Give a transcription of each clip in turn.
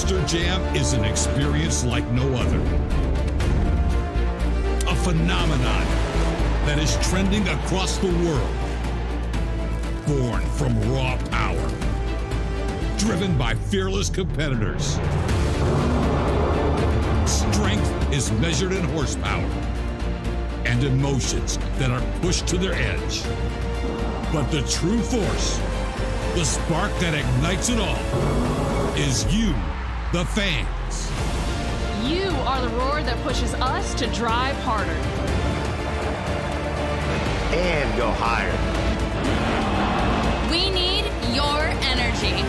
Worcester Jam is an experience like no other. A phenomenon that is trending across the world. Born from raw power. Driven by fearless competitors. Strength is measured in horsepower. And emotions that are pushed to their edge. But the true force, the spark that ignites it all, is you, the fans. You are the roar that pushes us to drive harder. And go higher. We need your energy.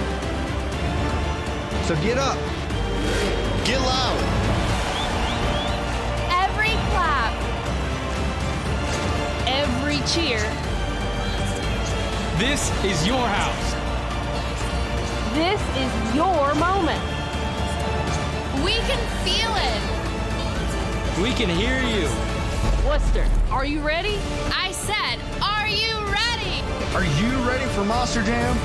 So get up. Get loud. Every clap. Every cheer. This is your house. This is your moment. We can feel it. We can hear you. Worcester, are you ready? I said, are you ready? Are you ready for Monster Jam?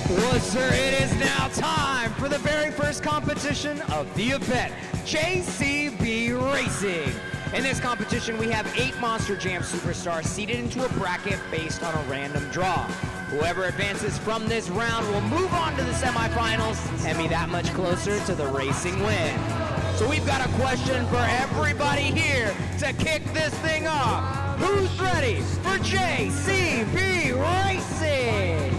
Worcester, it is now time for the very first competition of the event, JCB Racing. In this competition, we have 8 Monster Jam superstars seated into a bracket based on a random draw. Whoever advances from this round will move on to the semifinals and be that much closer to the racing win. So we've got a question for everybody here to kick this thing off. Who's ready for JCB Racing?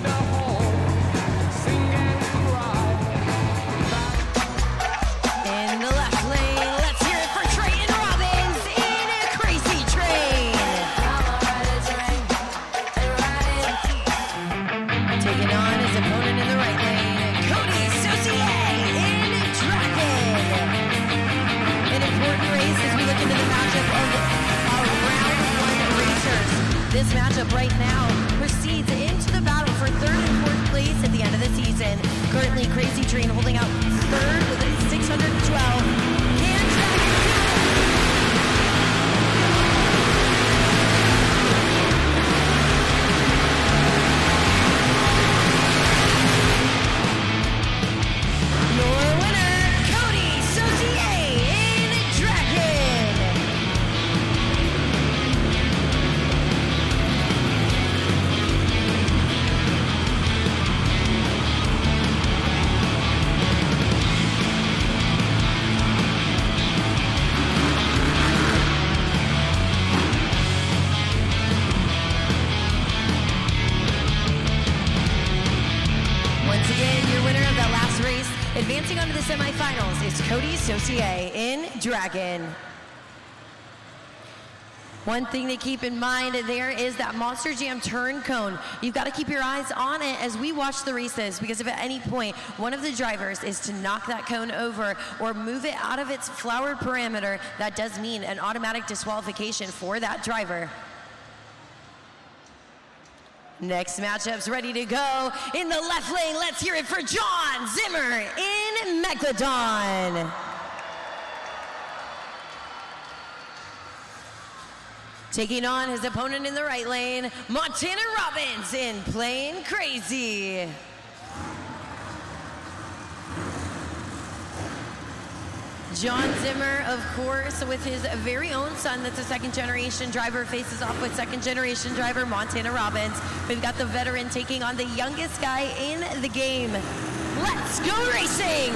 In the left lane, let's hear it for Trayton Robbins in a crazy train. Taking on his opponent in the right lane, Coty Saucier in Dragon. An important race as we look into the matchup of our round 1 racers. This matchup right now proceeds into the battle for 3rd and 4th place at the end of the season. Currently, Crazy Train holding out 3rd with a 612. Can Dragon your winner, Coty Saucier in Dragon. again, your winner of that last race, advancing on to the semifinals, is Coty Saucier in Dragon. One thing to keep in mind there is that Monster Jam turn cone. You've got to keep your eyes on it as we watch the races, because if at any point one of the drivers is to knock that cone over or move it out of its flowered parameter, that does mean an automatic disqualification for that driver. Next matchup's ready to go. In the left lane, let's hear it for John Zimmer in Megalodon. Taking on his opponent in the right lane, Montana Robbins in Plain Crazy. John Zimmer, of course, with his very own son that's a second-generation driver, faces off with second-generation driver Montana Robbins. We've got the veteran taking on the youngest guy in the game. Let's go racing!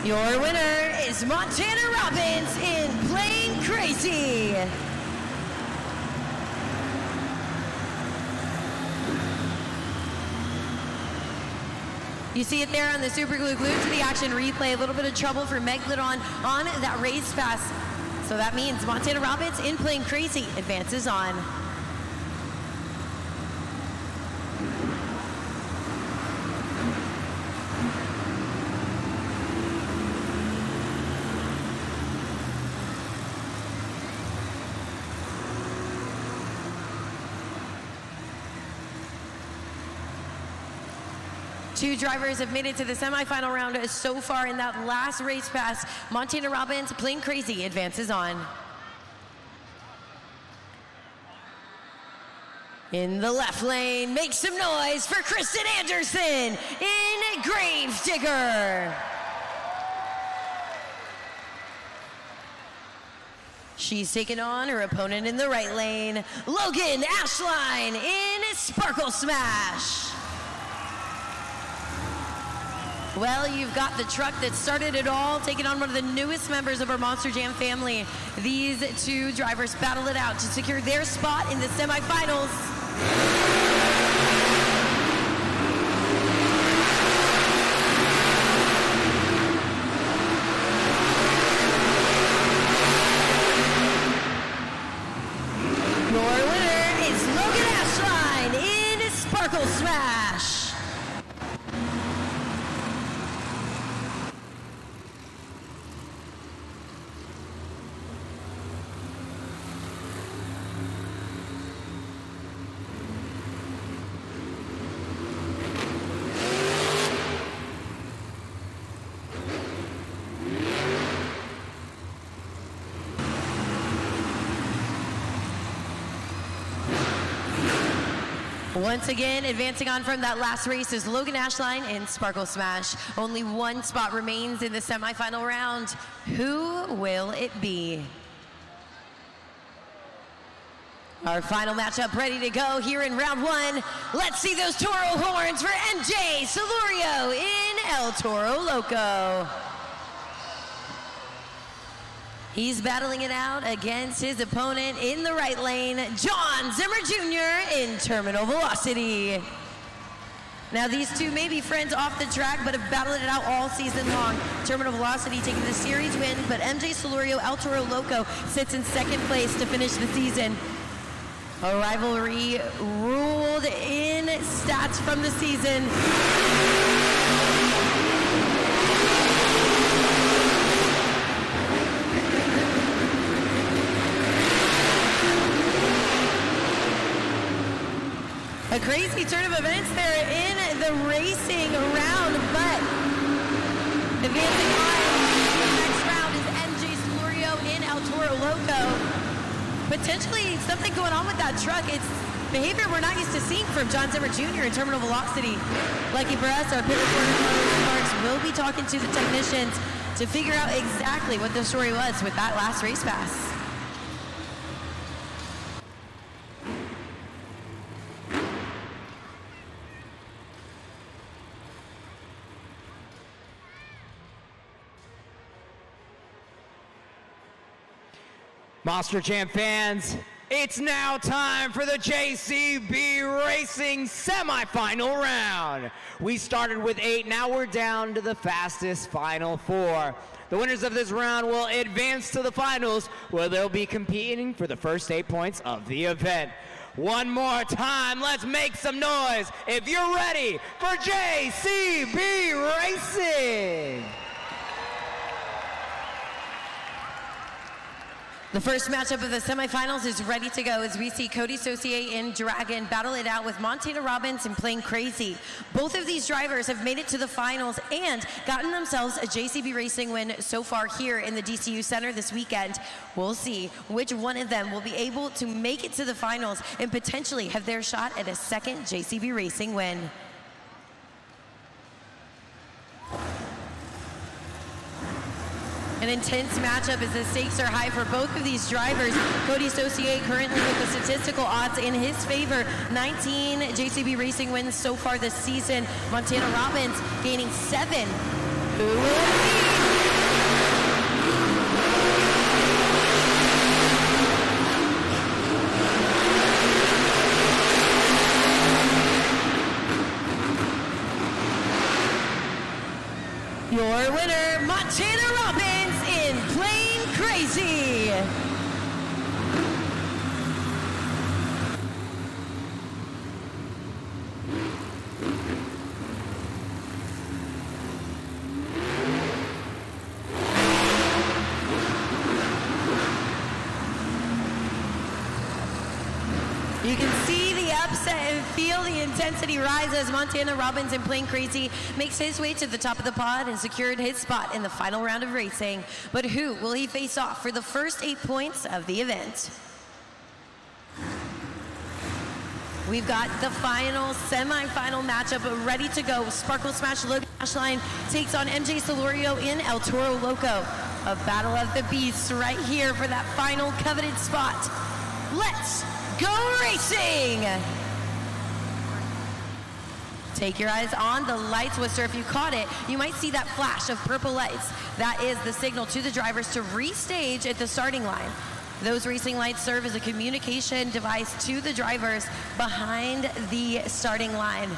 Your winner is Montana Robbins in Plain Crazy. You see it there on the Super Glue Glued to the Action replay. A little bit of trouble for Megalodon on that race pass. So that means Montana Robbins in Plain Crazy advances on. Two drivers have made it to the semifinal round so far in that last race pass. Montana Robbins, Plain Crazy, advances on. In the left lane, make some noise for Krysten Anderson in Gravedigger. She's taken on her opponent in the right lane, Logan Ashline in Sparkle Smash. Well, you've got the truck that started it all, taking on one of the newest members of our Monster Jam family. These two drivers battle it out to secure their spot in the semifinals. Your winner is Logan Ashline in Sparkle Smash. Once again, advancing on from that last race is Logan Ashline in Sparkle Smash. Only one spot remains in the semifinal round. Who will it be? Our final matchup ready to go here in round one. Let's see those Toro horns for MJ Solorio in El Toro Loco. He's battling it out against his opponent in the right lane, John Zimmer Jr. in Terminal Velocity. Now these two may be friends off the track, but have battled it out all season long. Terminal Velocity taking the series win, but MJ Solorio, El Toro Loco, sits in second place to finish the season. A rivalry ruled in stats from the season. A crazy turn of events there in the racing round, but advancing on the next round is MJ Solorio in El Toro Loco. Potentially something going on with that truck. It's behavior we're not used to seeing from John Zimmer Jr. in Terminal Velocity. Lucky for us, our pit reporter Carlos Marks will be talking to the technicians to figure out exactly what the story was with that last race pass. Monster Jam fans, it's now time for the JCB Racing semifinal round. We started with 8, now we're down to the fastest final 4. The winners of this round will advance to the finals, where they'll be competing for the first 8 points of the event. One more time, let's make some noise if you're ready for JCB Racing. The first matchup of the semifinals is ready to go as we see Coty Saucier and Dragon battle it out with Montana Robbins and Plain Crazy. Both of these drivers have made it to the finals and gotten themselves a JCB Racing win so far here in the DCU Center this weekend. We'll see which one of them will be able to make it to the finals and potentially have their shot at a second JCB Racing win. An intense matchup as the stakes are high for both of these drivers. Coty Saucier currently with the statistical odds in his favor. 19 JCB Racing wins so far this season. Montana Robbins gaining 7. Who will it be? Your winner, Montana Robbins in Plain Crazy. You can see the upset and feel the intensity rise as Montana Robbins in Plain Crazy makes his way to the top of the pod and secured his spot in the final round of racing. But who will he face off for the first 8 points of the event? We've got the final semi-final matchup ready to go. Sparkle Smash Logan Ashline takes on MJ Solorio in El Toro Loco. A battle of the beasts right here for that final coveted spot. Let's go racing! Take your eyes on the lights, Worcester. If you caught it, you might see that flash of purple lights. That is the signal to the drivers to restage at the starting line. Those racing lights serve as a communication device to the drivers behind the starting line.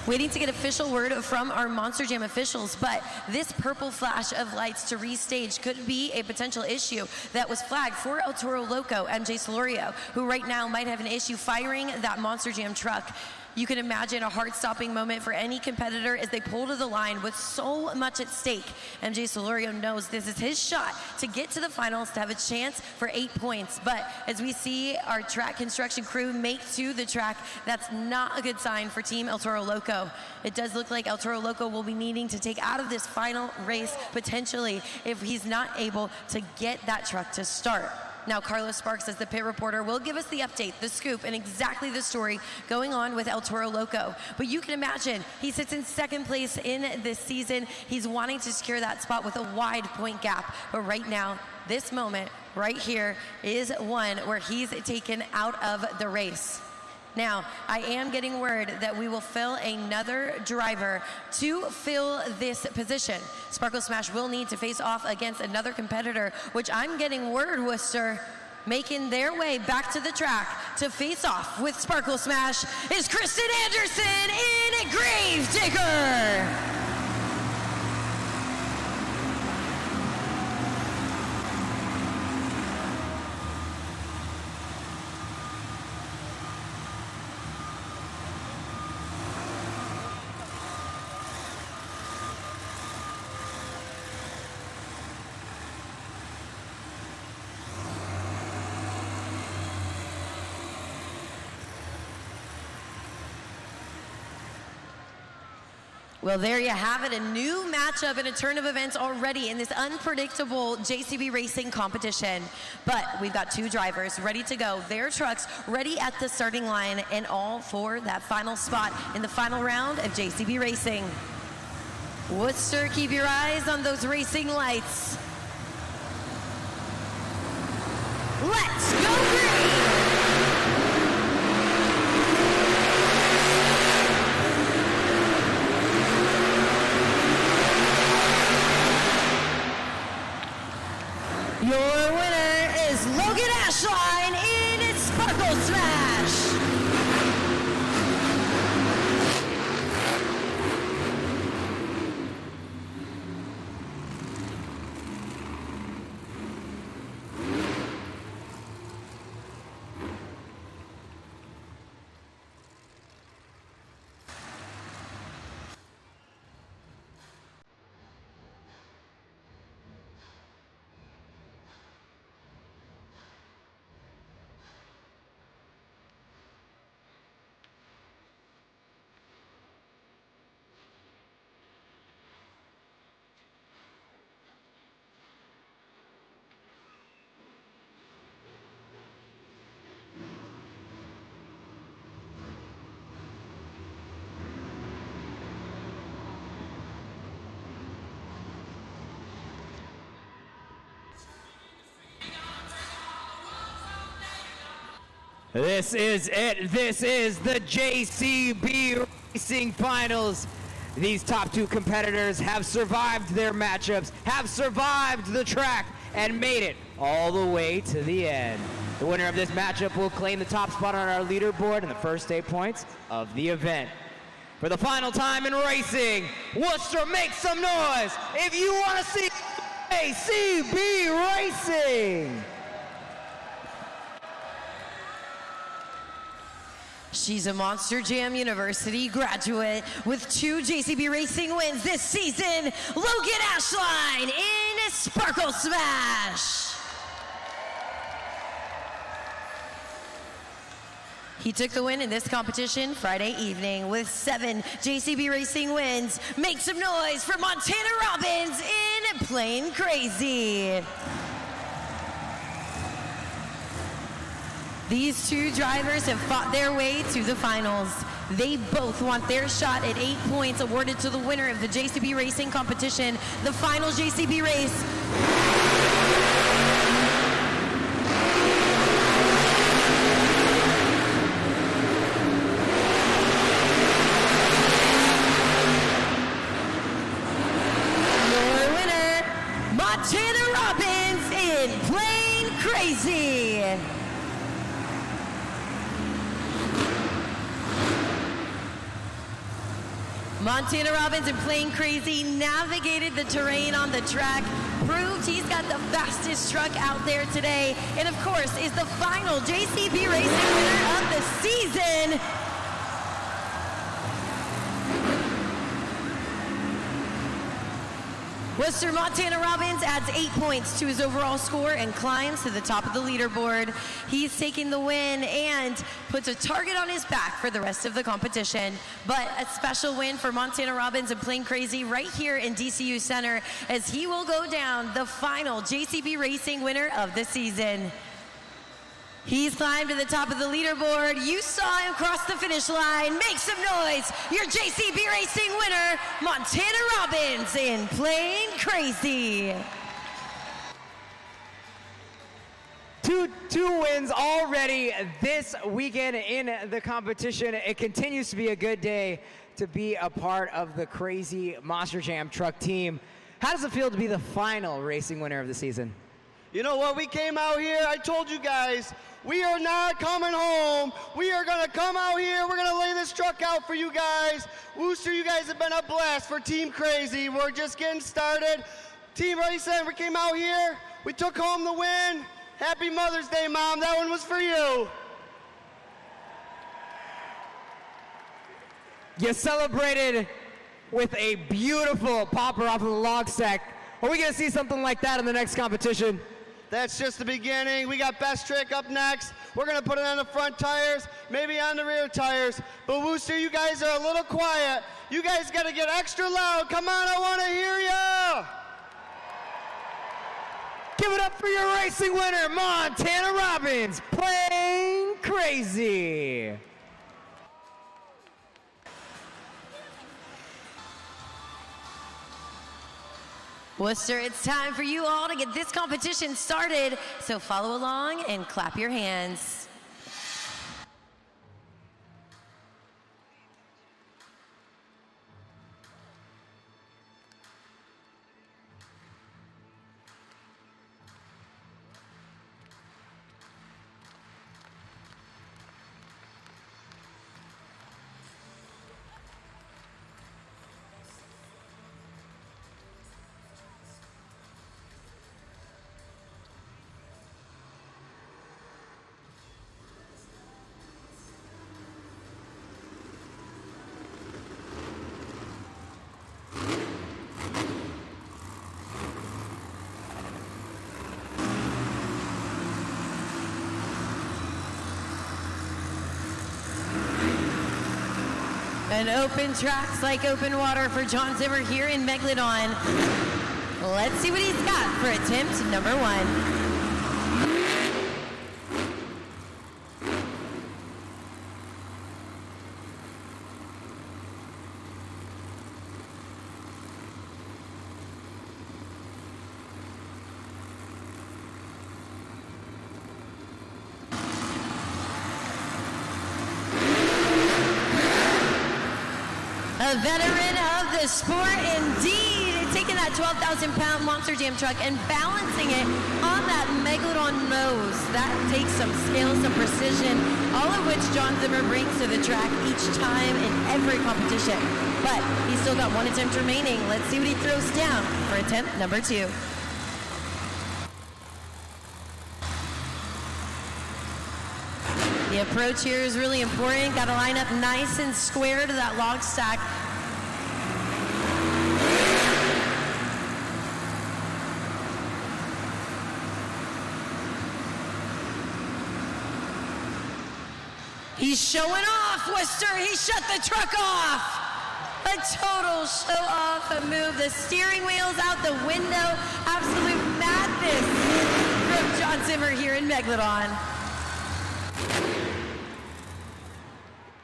Waiting to get official word from our Monster Jam officials, but this purple flash of lights to restage could be a potential issue that was flagged for El Toro Loco, MJ Solorio, who right now might have an issue firing that Monster Jam truck. You can imagine a heart-stopping moment for any competitor as they pull to the line with so much at stake. MJ Solorio knows this is his shot to get to the finals to have a chance for 8 points. But as we see our track construction crew make to the track, that's not a good sign for Team El Toro Loco. It does look like El Toro Loco will be needing to take out of this final race potentially if he's not able to get that truck to start. Now, Carlos Sparks, as the pit reporter, will give us the update, the scoop, and exactly the story going on with El Toro Loco. But you can imagine, he sits in second place in this season. He's wanting to secure that spot with a wide point gap. But right now, this moment right here is one where he's taken out of the race. Now, I am getting word that we will fill another driver to fill this position. Sparkle Smash will need to face off against another competitor, which I'm getting word, Worcester, making their way back to the track to face off with Sparkle Smash is Krysten Anderson in Gravedigger. Well, there you have it, a new matchup and a turn of events already in this unpredictable JCB Racing competition. But we've got 2 drivers ready to go, their trucks ready at the starting line, and all for that final spot in the final round of JCB Racing. Worcester, keep your eyes on those racing lights. Let's go green! Your winner finish line in Sparkle Smash. This is it. This is the JCB Racing Finals. These top two competitors have survived their matchups, have survived the track, and made it all the way to the end. The winner of this matchup will claim the top spot on our leaderboard and the first 8 points of the event. For the final time in racing, Worcester, make some noise if you want to see JCB Racing. She's a Monster Jam University graduate with 2 JCB Racing wins this season, Logan Ashline in Sparkle Smash. He took the win in this competition Friday evening with 7 JCB Racing wins. Make some noise for Montana Robbins in Plain Crazy. These 2 drivers have fought their way to the finals. They both want their shot at 8 points awarded to the winner of the JCB Racing competition, the final JCB race. Your winner, Montana Robbins in Plain Crazy. Montana Robbins in Plain Crazy navigated the terrain on the track, proved he's got the fastest truck out there today, and of course is the final JCB Racing winner of the season. Worcester Montana Robbins adds 8 points to his overall score and climbs to the top of the leaderboard. He's taking the win and puts a target on his back for the rest of the competition. But a special win for Montana Robbins and Plain Crazy right here in DCU Center, as he will go down the final JCB Racing winner of the season. He's climbed to the top of the leaderboard. You saw him cross the finish line. Make some noise. Your JCB Racing winner, Montana Robbins in Plain Crazy. Two wins already this weekend in the competition. It continues to be a good day to be a part of the crazy Monster Jam truck team. How does it feel to be the final racing winner of the season? You know what? We came out here. I told you guys, we are not coming home. We are going to come out here. We're going to lay this truck out for you guys. Worcester, you guys have been a blast for Team Crazy. We're just getting started. Team Racing, we came out here. We took home the win. Happy Mother's Day, Mom. That one was for you. You celebrated with a beautiful popper off of the log stack. Are we going to see something like that in the next competition? That's just the beginning. We got Best Trick up next. We're going to put it on the front tires, maybe on the rear tires. But Worcester, you guys are a little quiet. You guys got to get extra loud. Come on, I want to hear ya. Give it up for your racing winner, Montana Robbins, Plain Crazy. Worcester, it's time for you all to get this competition started, so follow along and clap your hands. An open track's like open water for John Zimmer here in Megalodon. Let's see what he's got for attempt number 1. A veteran of the sport indeed, taking that 12,000-pound Monster Jam truck and balancing it on that Megalodon nose. That takes some skill, some precision, all of which John Zimmer brings to the track each time in every competition. But he's still got 1 attempt remaining. Let's see what he throws down for attempt number 2. The approach here is really important. Got to line up nice and square to that log stack. He's showing off, Worcester. He shut the truck off. A total show off, a move. The steering wheel's out the window. Absolute madness from John Zimmer here in Megalodon.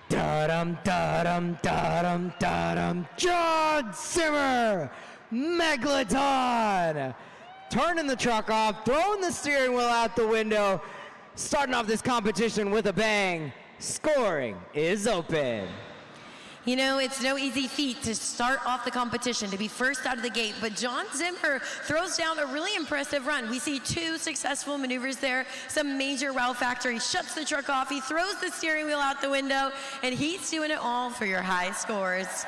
Da-dum, da-dum, da-dum, da-dum. John Zimmer, Megalodon. Turning the truck off, throwing the steering wheel out the window, starting off this competition with a bang. Scoring is open. You know, it's no easy feat to start off the competition, to be first out of the gate, but John Zimmer throws down a really impressive run. We see 2 successful maneuvers there, some major wow factor. He shuts the truck off, he throws the steering wheel out the window, and he's doing it all for your high scores.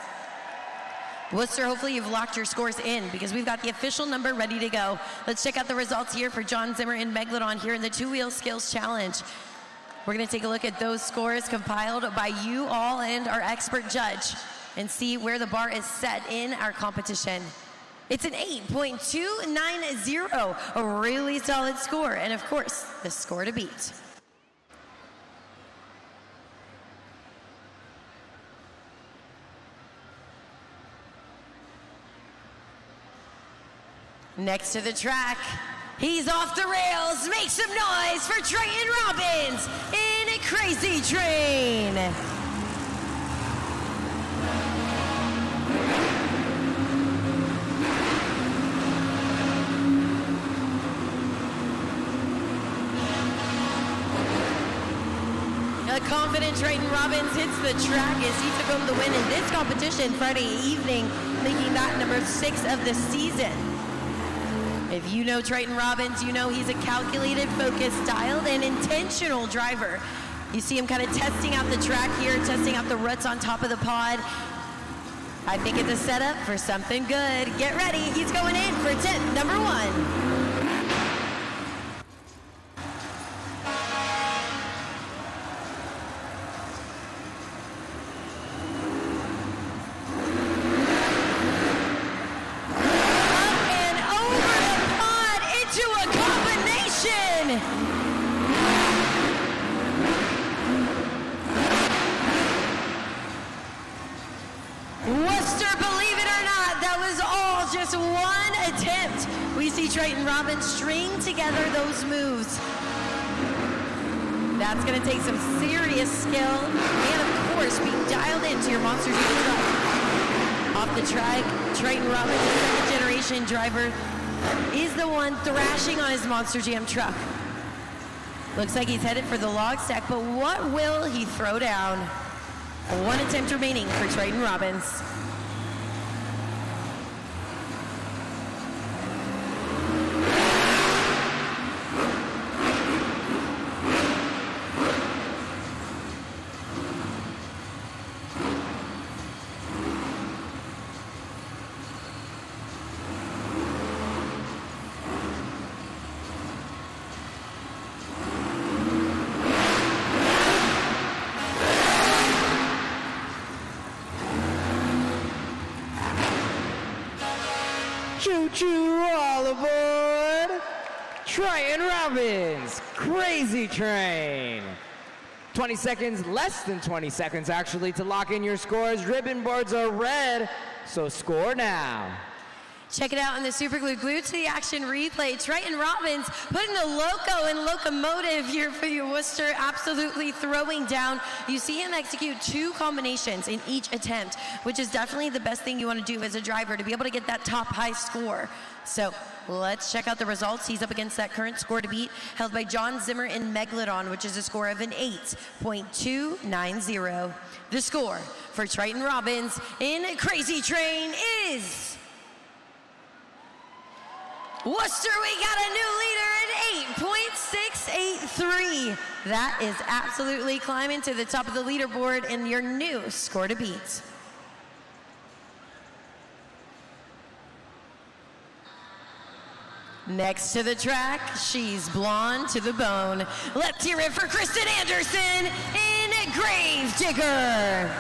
Worcester, hopefully you've locked your scores in because we've got the official number ready to go. Let's check out the results here for John Zimmer in Megalodon here in the 2-wheel skills challenge. We're going to take a look at those scores compiled by you all and our expert judge and see where the bar is set in our competition. It's an 8.290, a really solid score, and of course, the score to beat. Next to the track, he's off the rails. Make some noise for Krysten Robbins in a Crazy Train. A confident Krysten Robbins hits the track as he took home the win in this competition Friday evening, making that number 6 of the season. If you know Krysten Robbins, you know he's a calculated, focused, dialed, and intentional driver. You see him kind of testing out the track here, testing out the ruts on top of the pod. I think it's a setup for something good. Get ready, he's going in for attempt number 1. Worcester, believe it or not, that was all just 1 attempt. We see Krysten Robbins string together those moves. That's going to take some serious skill and, of course, being dialed into your Monster Jam truck. Off the track, Krysten Robbins, the second-generation driver, is the one thrashing on his Monster Jam truck. Looks like he's headed for the log stack, but what will he throw down? 1 attempt remaining for Krysten Robbins. Choo-choo, all aboard! Krysten Robbins, Crazy Train. 20 seconds, less than 20 seconds actually, to lock in your scores. Ribbon boards are red, so score now. Check it out in the super glue. Glued to the action replay. Triton Robbins putting the Loco and Locomotive here for you. Worcester absolutely throwing down. You see him execute 2 combinations in each attempt, which is definitely the best thing you want to do as a driver, to be able to get that top high score. So let's check out the results. He's up against that current score to beat, held by John Zimmer in Megalodon, which is a score of an 8.290. The score for Triton Robbins in Crazy Train is... Worcester, we got a new leader at 8.683. That is absolutely climbing to the top of the leaderboard in your new score to beat. Next to the track, she's blonde to the bone. Let's hear it for Krysten Anderson in Gravedigger.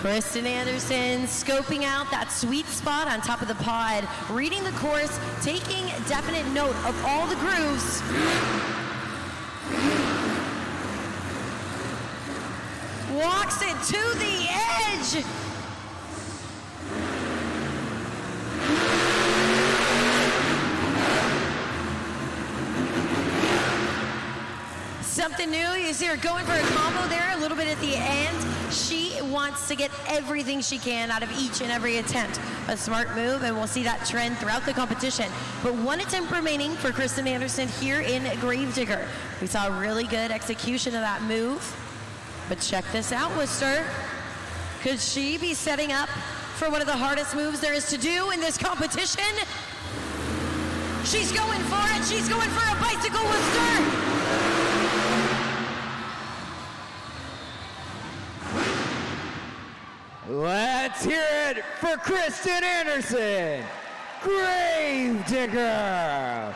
Krysten Anderson scoping out that sweet spot on top of the pod, reading the course, taking definite note of all the grooves. Walks it to the edge. Something new, you see her going for a combo there a little bit at the end. She wants to get everything she can out of each and every attempt. A smart move, and we'll see that trend throughout the competition. But 1 attempt remaining for Krysten Anderson here in Gravedigger. We saw a really good execution of that move. But check this out, Worcester. Could she be setting up for one of the hardest moves there is to do in this competition? She's going for it. She's going for a bicycle, Worcester. Let's hear it for Krysten Anderson, Gravedigger.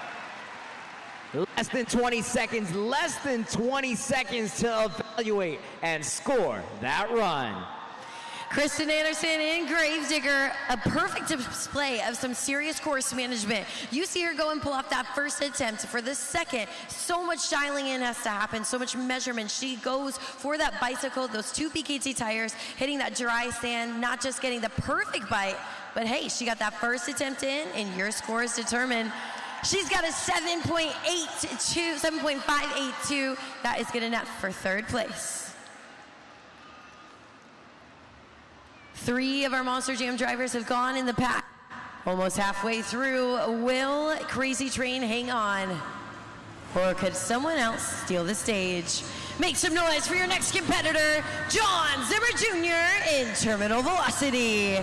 Less than 20 seconds to evaluate and score that run. Krysten Anderson in Gravedigger, a perfect display of some serious course management. You see her go and pull off that first attempt. For the second, so much dialing in has to happen, so much measurement. She goes for that bicycle, those 2 PKT tires, hitting that dry sand, not just getting the perfect bite, but hey, she got that first attempt in, and your score is determined. She's got a 7.582. That is good enough for 3rd place. 3 of our Monster Jam drivers have gone in the pack. Almost halfway through. Will Crazy Train hang on? Or could someone else steal the stage? Make some noise for your next competitor, John Zimmer Jr. in Terminal Velocity.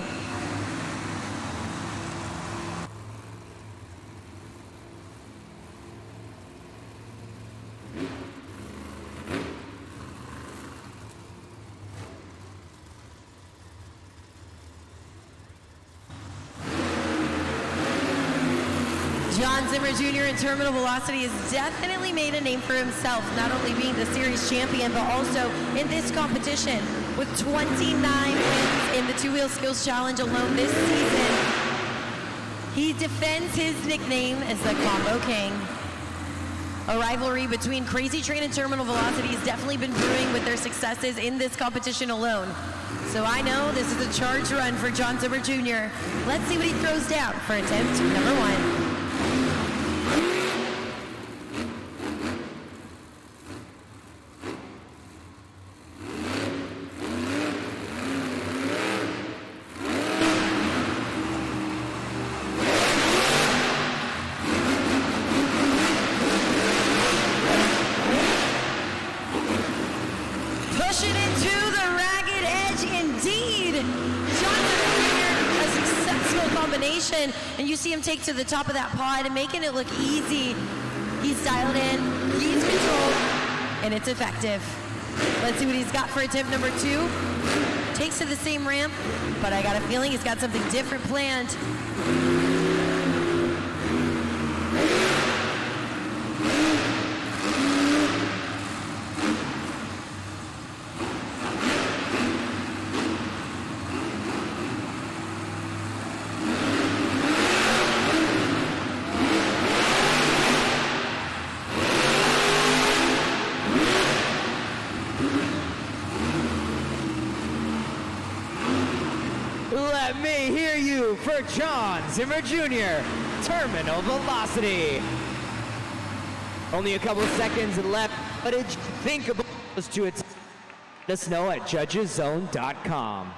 John Zimmer Jr. in Terminal Velocity has definitely made a name for himself, not only being the series champion, but also in this competition. With 29 wins in the 2-Wheel Skills Challenge alone this season, he defends his nickname as the Combo King. A rivalry between Crazy Train and Terminal Velocity has definitely been brewing with their successes in this competition alone. So I know this is a charge run for John Zimmer Jr. Let's see what he throws down for attempt number 1. And you see him take to the top of that pod and making it look easy. He's dialed in, he's controlled, and it's effective. Let's see what he's got for attempt number 2. Takes to the same ramp, but I got a feeling he's got something different planned. Let me hear you for John Zimmer Jr., Terminal Velocity. Only a couple seconds left, but did you think about those two? Let us know at judgeszone.com.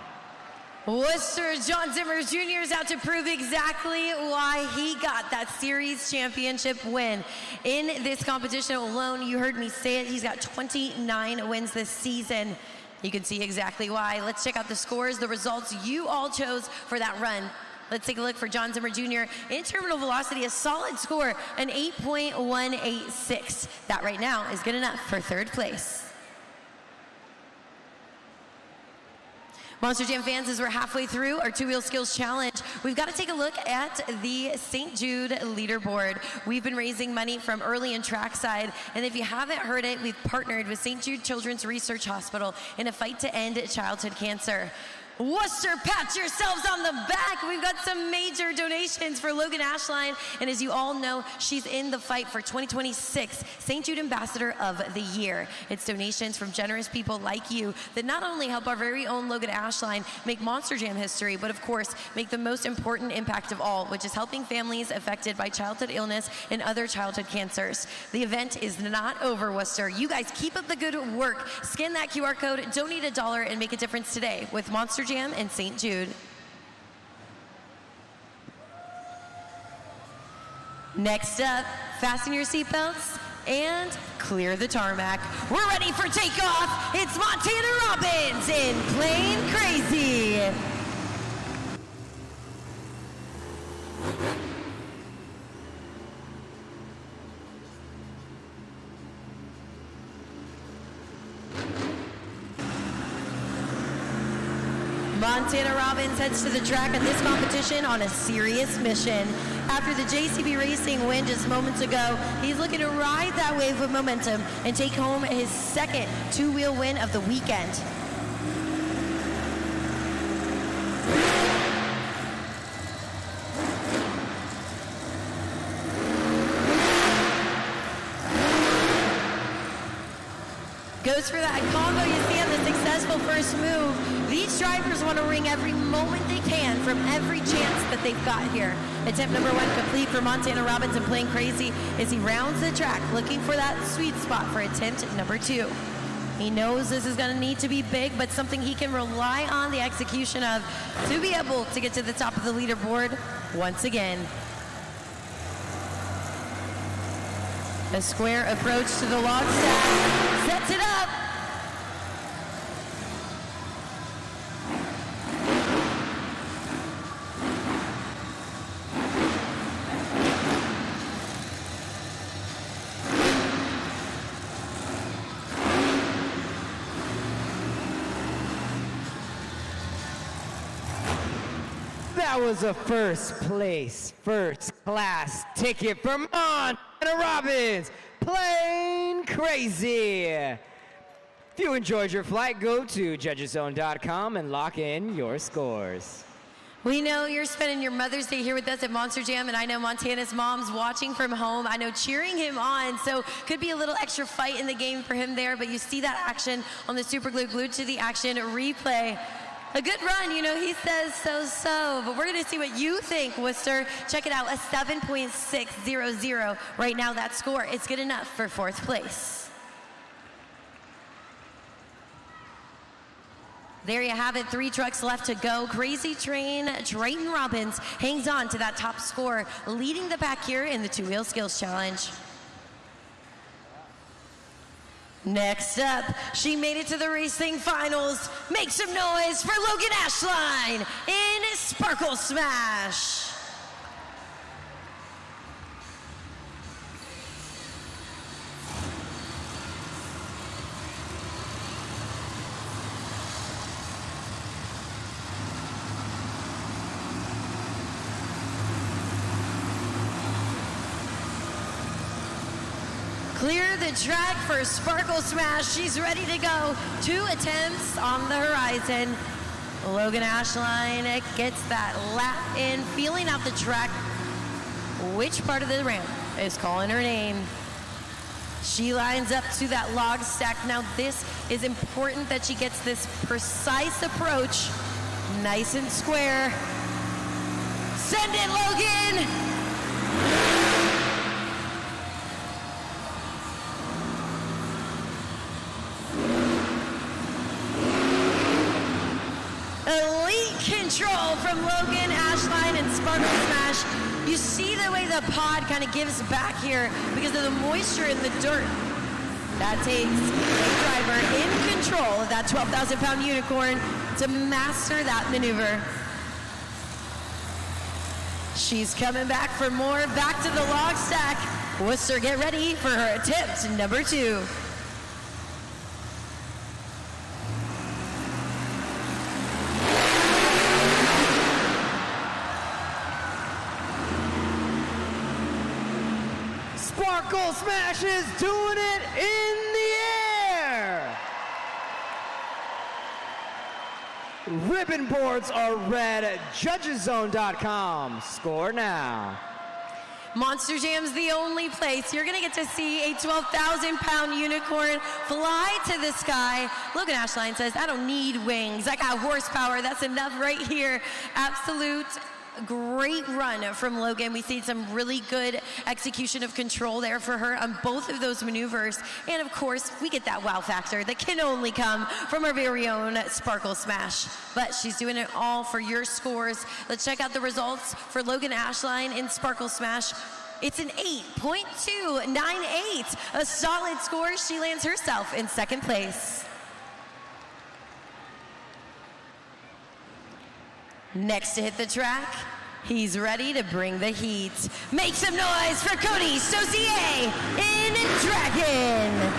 Worcester John Zimmer Jr. is out to prove exactly why he got that series championship win. In this competition alone, you heard me say it, he's got 29 wins this season. You can see exactly why. Let's check out the scores, the results you all chose for that run. Let's take a look for John Zimmer Jr. in terminal velocity, a solid score, an 8.186. That right now is good enough for 3rd place. Monster Jam fans, as we're halfway through our two-wheel skills challenge, we've got to take a look at the St. Jude leaderboard. We've been raising money from early and trackside, and if you haven't heard it, we've partnered with St. Jude Children's Research Hospital in a fight to end childhood cancer. Worcester, pat yourselves on the back. We've got some major donations for Logan Ashline, and as you all know, she's in the fight for 2026 St. Jude Ambassador of the Year. It's donations from generous people like you that not only help our very own Logan Ashline make Monster Jam history, but of course, make the most important impact of all, which is helping families affected by childhood illness and other childhood cancers. The event is not over, Worcester. You guys keep up the good work. Scan that QR code, donate $1, and make a difference today with Monster Jam and St. Jude. Next up, fasten your seatbelts and clear the tarmac. We're ready for takeoff. It's Montana Robbins in Plain Crazy. Montana Robbins heads to the track in this competition on a serious mission. After the JCB Racing win just moments ago, he's looking to ride that wave of momentum and take home his 2nd two-wheel win of the weekend. Goes for that combo you see on the successful first move. These drivers want to wring every moment they can from every chance that they've got here. Attempt number 1 complete for Montana Robbins and Playing Crazy as he rounds the track looking for that sweet spot for attempt number 2. He knows this is going to need to be big, but something he can rely on the execution of to be able to get to the top of the leaderboard once again. A square approach to the log stack, sets it up. That was a first place, first class ticket for Montana Robbins, Plain Crazy. If you enjoyed your flight, go to judgeszone.com and lock in your scores. We know you're spending your Mother's Day here with us at Monster Jam, and I know Montana's mom's watching from home. I know cheering him on, so could be a little extra fight in the game for him there, but you see that action on the Super Glue Glued to the Action replay. A good run, you know, he says so, but we're going to see what you think, Worcester. Check it out, a 7.600 right now, that score. It's good enough for 4th place. There you have it, 3 trucks left to go. Crazy Train, Drayton Robbins hangs on to that top score, leading the pack here in the two-wheel skills challenge. Next up, she made it to the racing finals. Make some noise for Logan Ashline in Sparkle Smash. Clear the track for Sparkle Smash. She's ready to go. 2 attempts on the horizon. Logan Ashline gets that lap in, feeling out the track. Which part of the ramp is calling her name? She lines up to that log stack. Now this is important that she gets this precise approach. Nice and square. Send it, Logan! Elite control from Logan, Ashline, and Sparkle Smash. You see the way the pod kind of gives back here because of the moisture in the dirt. That takes a driver in control of that 12,000-pound unicorn to master that maneuver. She's coming back for more. Back to the log stack. Worcester, get ready for her attempt number 2. Sparkle Smash is doing it in the air. Ribbon boards are red at judgeszone.com. Score now. Monster Jam's the only place you're gonna get to see a 12,000-pound unicorn fly to the sky. Logan Ashline says, I don't need wings. I got horsepower. That's enough right here. Absolute great run from Logan. We see some really good execution of control there for her on both of those maneuvers. And of course, we get that wow factor that can only come from our very own Sparkle Smash. But she's doing it all for your scores. Let's check out the results for Logan Ashline in Sparkle Smash. It's an 8.298, a solid score. She lands herself in second place. Next to hit the track, he's ready to bring the heat. Make some noise for Coty Saucier in Dragon.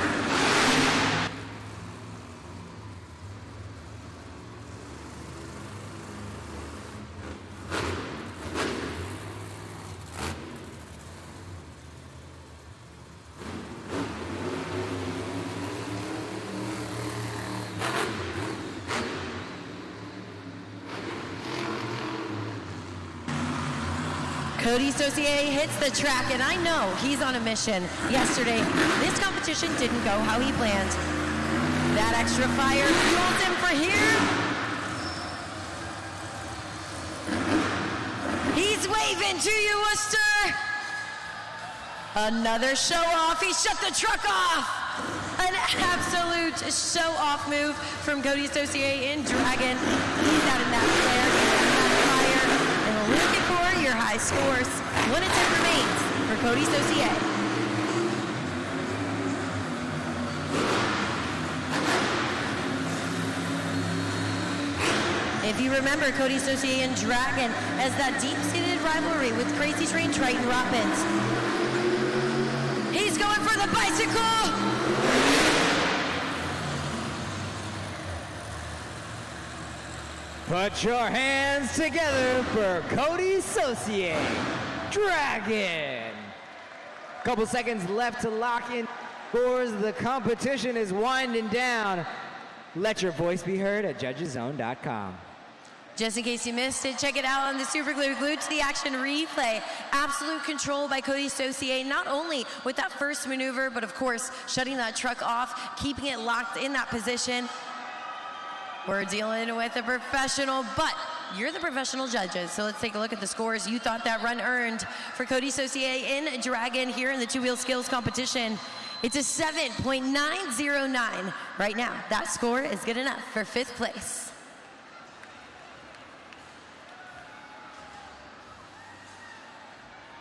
Coty Saucier hits the track, and I know he's on a mission. Yesterday, this competition didn't go how he planned. That extra fire fuels him for here. He's waving to you, Worcester. Another show off. He shut the truck off. An absolute show off move from Coty Saucier in Dragon. He's out in that flare, he's out in that fire. And looking for your high scores. 1 attempt remains for Coty Saucier. If you remember Coty Saucier and Dragon as that deep-seated rivalry with Crazy Train Triton Robbins. He's going for the bicycle! Put your hands together for Coty Saucier. Dragon. Couple seconds left to lock in scores. The competition is winding down. Let your voice be heard at judgeszone.com. Just in case you missed it, check it out on the Super Glued to the Action replay. Absolute control by Coty Saucier, not only with that first maneuver, but of course, shutting that truck off, keeping it locked in that position. We're dealing with a professional, but you're the professional judges. So let's take a look at the scores you thought that run earned for Coty Saucier in Dragon here in the two-wheel skills competition. It's a 7.909 right now. That score is good enough for 5th place.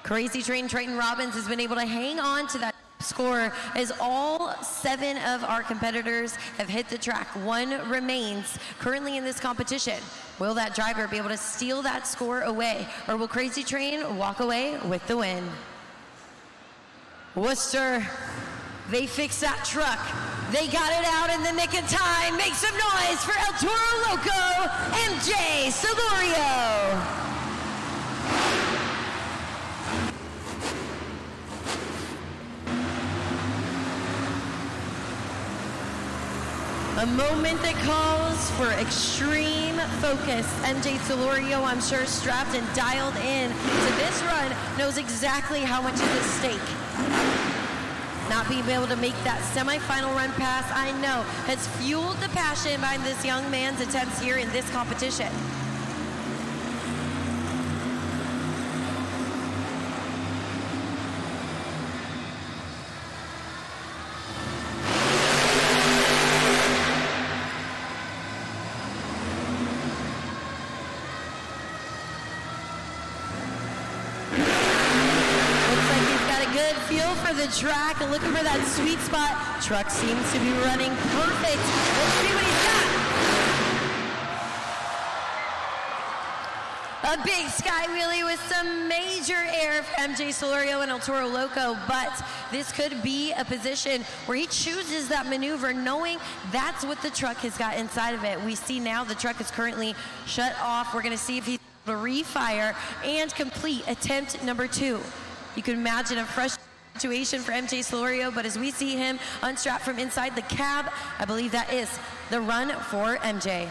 Crazy Train Triton Robbins has been able to hang on to that score as all 7 of our competitors have hit the track. 1 remains currently in this competition. Will that driver be able to steal that score away, or will Crazy Train walk away with the win? Worcester, they fixed that truck. They got it out in the nick of time. Make some noise for El Toro Loco and JCB Racing. A moment that calls for extreme focus. MJ Solorio, I'm sure, strapped and dialed in to this run, knows exactly how much is at stake. Not being able to make that semifinal run pass, I know, has fueled the passion behind this young man's attempts here in this competition. The track, looking for that sweet spot. Truck seems to be running perfect. Let's see what he's got. A big sky wheelie with some major air for MJ Solorio and El Toro Loco, but this could be a position where he chooses that maneuver knowing that's what the truck has got inside of it. We see now the truck is currently shut off. We're gonna see if he's able to refire and complete attempt number 2. You can imagine a fresh situation for MJ Solorio, but as we see him unstrapped from inside the cab, I believe that is the run for MJ.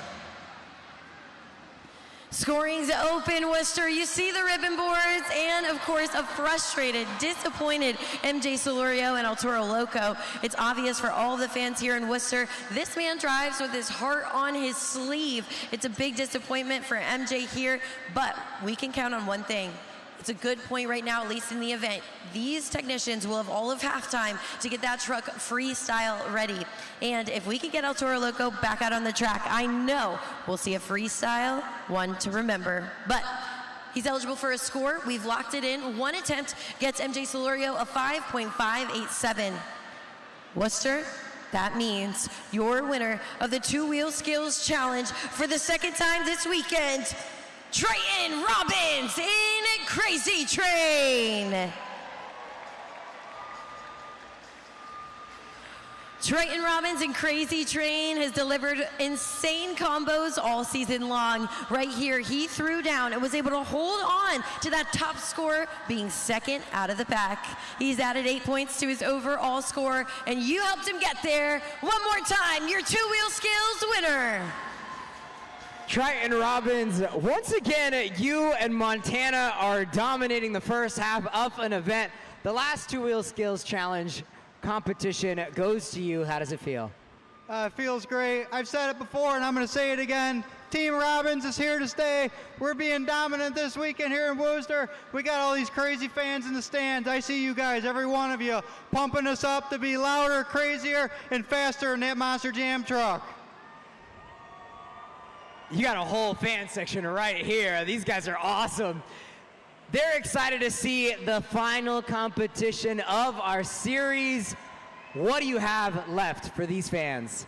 Scoring's open, Worcester. You see the ribbon boards and, of course, a frustrated, disappointed MJ Solorio and El Toro Loco. It's obvious for all the fans here in Worcester, this man drives with his heart on his sleeve. It's a big disappointment for MJ here, but we can count on one thing. It's a good point right now, at least in the event. These technicians will have all of halftime to get that truck freestyle ready. And if we can get El Toro Loco back out on the track, I know we'll see a freestyle one to remember. But he's eligible for a score. We've locked it in. One attempt gets MJ Solorio a 5.587. Worcester, that means your winner of the two-wheel skills challenge for the second time this weekend, Triton Robbins in Crazy Train. Triton Robbins in Crazy Train has delivered insane combos all season long. Right here, he threw down and was able to hold on to that top score, being second out of the pack. He's added 8 points to his overall score, and you helped him get there. One more time, your two-wheel skills winner. Triton Robbins, once again, you and Montana are dominating the first half of an event. The last two-wheel skills challenge competition goes to you. How does it feel? It feels great. I've said it before, and I'm going to say it again. Team Robbins is here to stay. We're being dominant this weekend here in Worcester. We got all these crazy fans in the stands. I see you guys, every one of you, pumping us up to be louder, crazier, and faster in that Monster Jam truck. You got a whole fan section right here. These guys are awesome. They're excited to see the final competition of our series. What do you have left for these fans?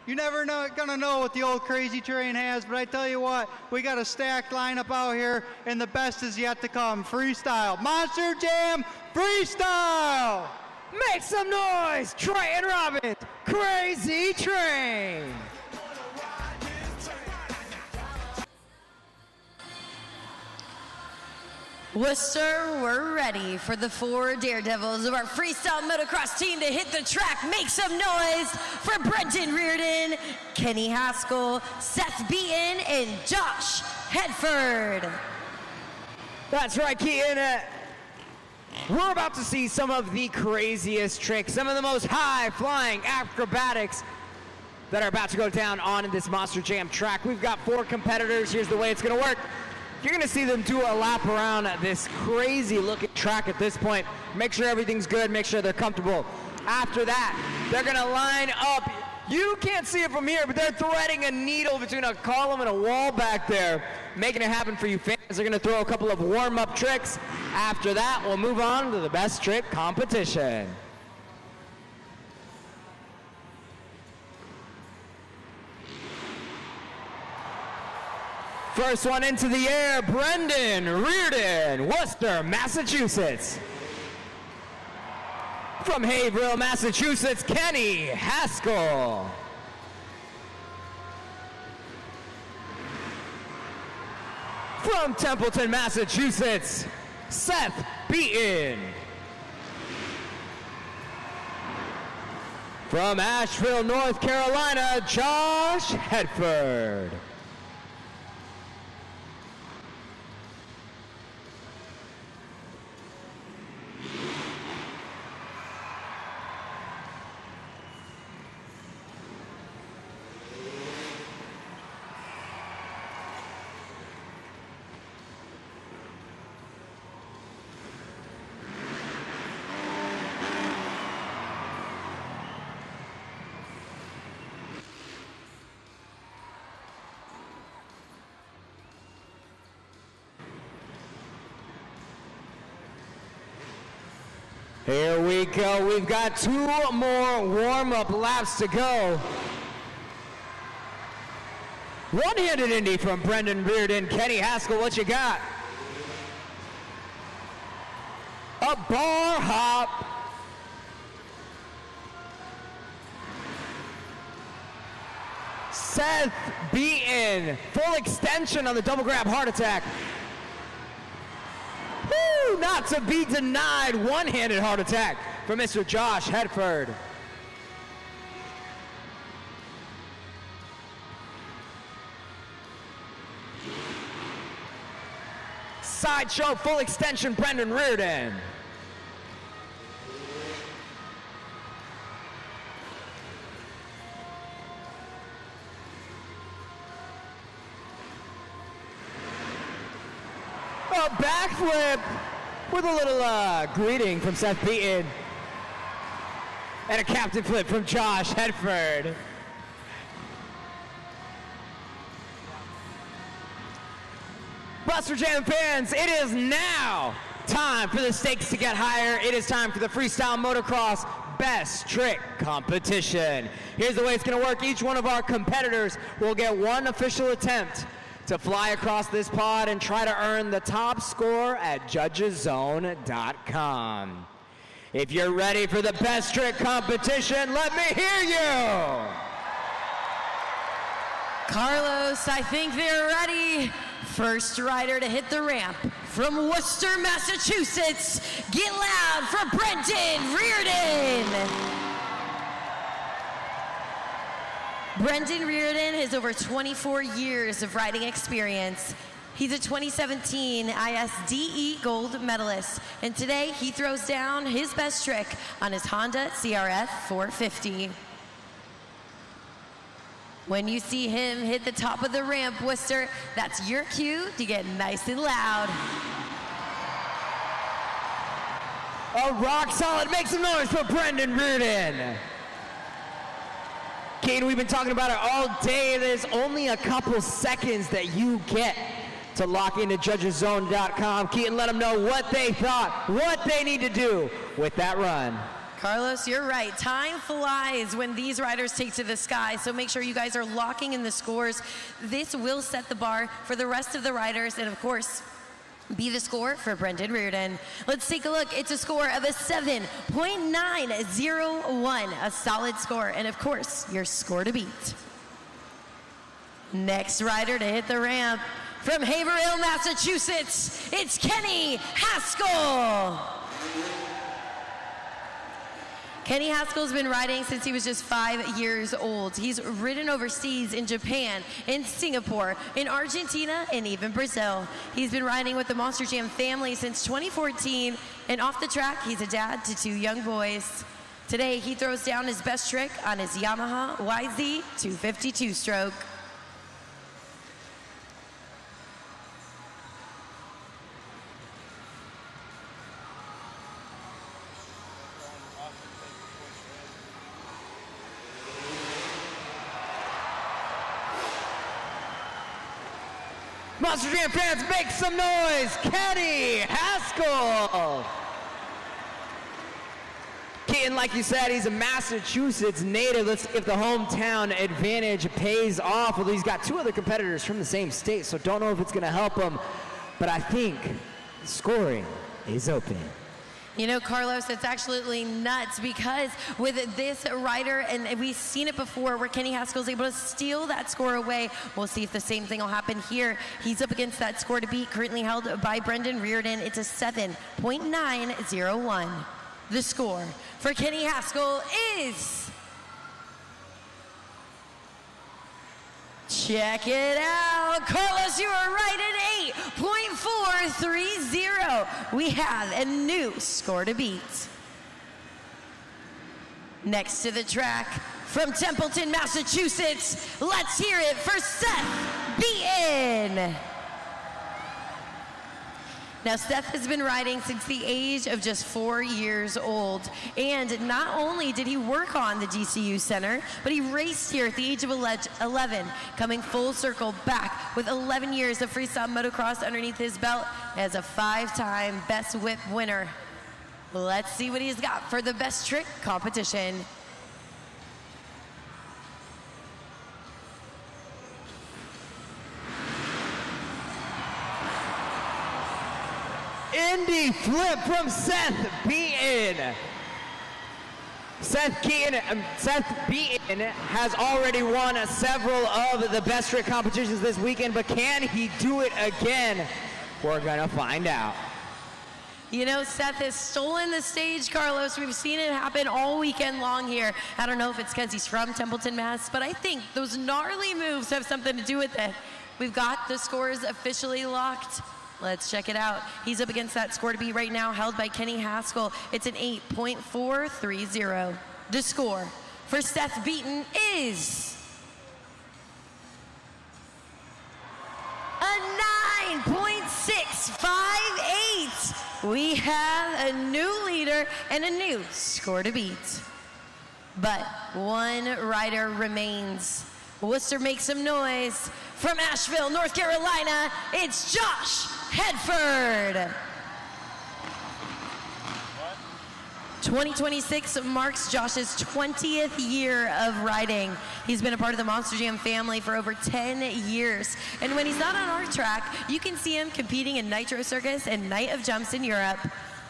You never gonna know what the old Crazy Train has, but I tell you what, we got a stacked lineup out here, and the best is yet to come. Freestyle, Monster Jam, freestyle! Make some noise, Triton Robbins, Crazy Train! Worcester, we're ready for the 4 daredevils of our freestyle motocross team to hit the track. Make some noise for Brendan Reardon, Kenny Haskell, Seth Beaton, and Josh Hedford. That's right, Keaton. We're about to see some of the craziest tricks, some of the most high-flying acrobatics that are about to go down on this Monster Jam track. We've got 4 competitors. Here's the way it's going to work. You're going to see them do a lap around this crazy-looking track at this point. Make sure everything's good. Make sure they're comfortable. After that, they're going to line up. You can't see it from here, but they're threading a needle between a column and a wall back there, making it happen for you fans. They're going to throw a couple of warm-up tricks. After that, we'll move on to the best trick competition. First one into the air, Brendan Reardon, Worcester, Massachusetts. From Haverhill, Massachusetts, Kenny Haskell. From Templeton, Massachusetts, Seth Beaton. From Asheville, North Carolina, Josh Hedford. Here we go. We've got 2 more warm-up laps to go. One-handed Indy from Brendan Reardon. Kenny Haskell, what you got? A bar hop. Seth Beaton. Full extension on the double grab heart attack. Woo, not to be denied. One-handed heart attack from Mr. Josh Hedford. Sideshow full extension, Brendan Reardon. A backflip with a little greeting from Seth Beaton. And a captain flip from Josh Hedford. Buster Jam fans, it is now time for the stakes to get higher. It is time for the freestyle motocross best trick competition. Here's the way it's going to work. Each one of our competitors will get 1 official attempt to fly across this pod and try to earn the top score at judgeszone.com. If you're ready for the best trick competition, let me hear you. Carlos, I think they're ready. First rider to hit the ramp from Worcester, Massachusetts. Get loud for Brendan Reardon. Brendan Reardon has over 24 years of riding experience. He's a 2017 ISDE gold medalist, and today he throws down his best trick on his Honda CRF 450. When you see him hit the top of the ramp, Worcester, that's your cue to get nice and loud. A rock solid, make some noise for Brendan Reardon. Kane, we've been talking about it all day. There's only a couple seconds that you get to lock into judgeszone.com. Keaton, let them know what they thought, what they need to do with that run. Carlos, you're right. Time flies when these riders take to the sky, so make sure you guys are locking in the scores. This will set the bar for the rest of the riders, and of course, be the score for Brendan Reardon. Let's take a look. It's a score of a 7.901, a solid score, and of course, your score to beat. Next rider to hit the ramp, from Haverhill, Massachusetts, it's Kenny Haskell. Kenny Haskell's been riding since he was just 5 years old. He's ridden overseas in Japan, in Singapore, in Argentina, and even Brazil. He's been riding with the Monster Jam family since 2014, and off the track, he's a dad to 2 young boys. Today, he throws down his best trick on his Yamaha YZ 252 stroke. Monster Jam fans, make some noise! Kenny Haskell! Keaton, like you said, he's a Massachusetts native. Let's see if the hometown advantage pays off. Well, he's got 2 other competitors from the same state, so don't know if it's going to help him. But I think the scoring is open. You know, Carlos, it's absolutely nuts because with this rider, and we've seen it before where Kenny Haskell's able to steal that score away. We'll see if the same thing will happen here. He's up against that score to beat currently held by Brendan Reardon. It's a 7.901. The score for Kenny Haskell is Check it out. Carlos, you are right at 8.430. We have a new score to beat. Next to the track, from Templeton, Massachusetts, let's hear it for Seth Beaton. Now, Seth has been riding since the age of just 4 years old. And not only did he work on the GCU Center, but he raced here at the age of 11, coming full circle back with 11 years of freestyle motocross underneath his belt as a 5-time Best Whip winner. Let's see what he's got for the best trick competition. Indy flip from Seth Beaton. Seth Beaton has already won several of the best trick competitions this weekend, but can he do it again? We're gonna find out. You know, Seth has stolen the stage, Carlos. We've seen it happen all weekend long here. I don't know if it's because he's from Templeton, Mass, but I think those gnarly moves have something to do with it. We've got the scores officially locked. Let's check it out. He's up against that score to beat right now, held by Kenny Haskell. It's an 8.430. The score for Seth Beaton is a 9.658. We have a new leader and a new score to beat. But one rider remains. Worcester makes some noise. From Asheville, North Carolina, it's Josh Hedford. 2026 marks Josh's 20th year of riding. He's been a part of the Monster Jam family for over 10 years. And when he's not on our track, you can see him competing in Nitro Circus and Night of Jumps in Europe.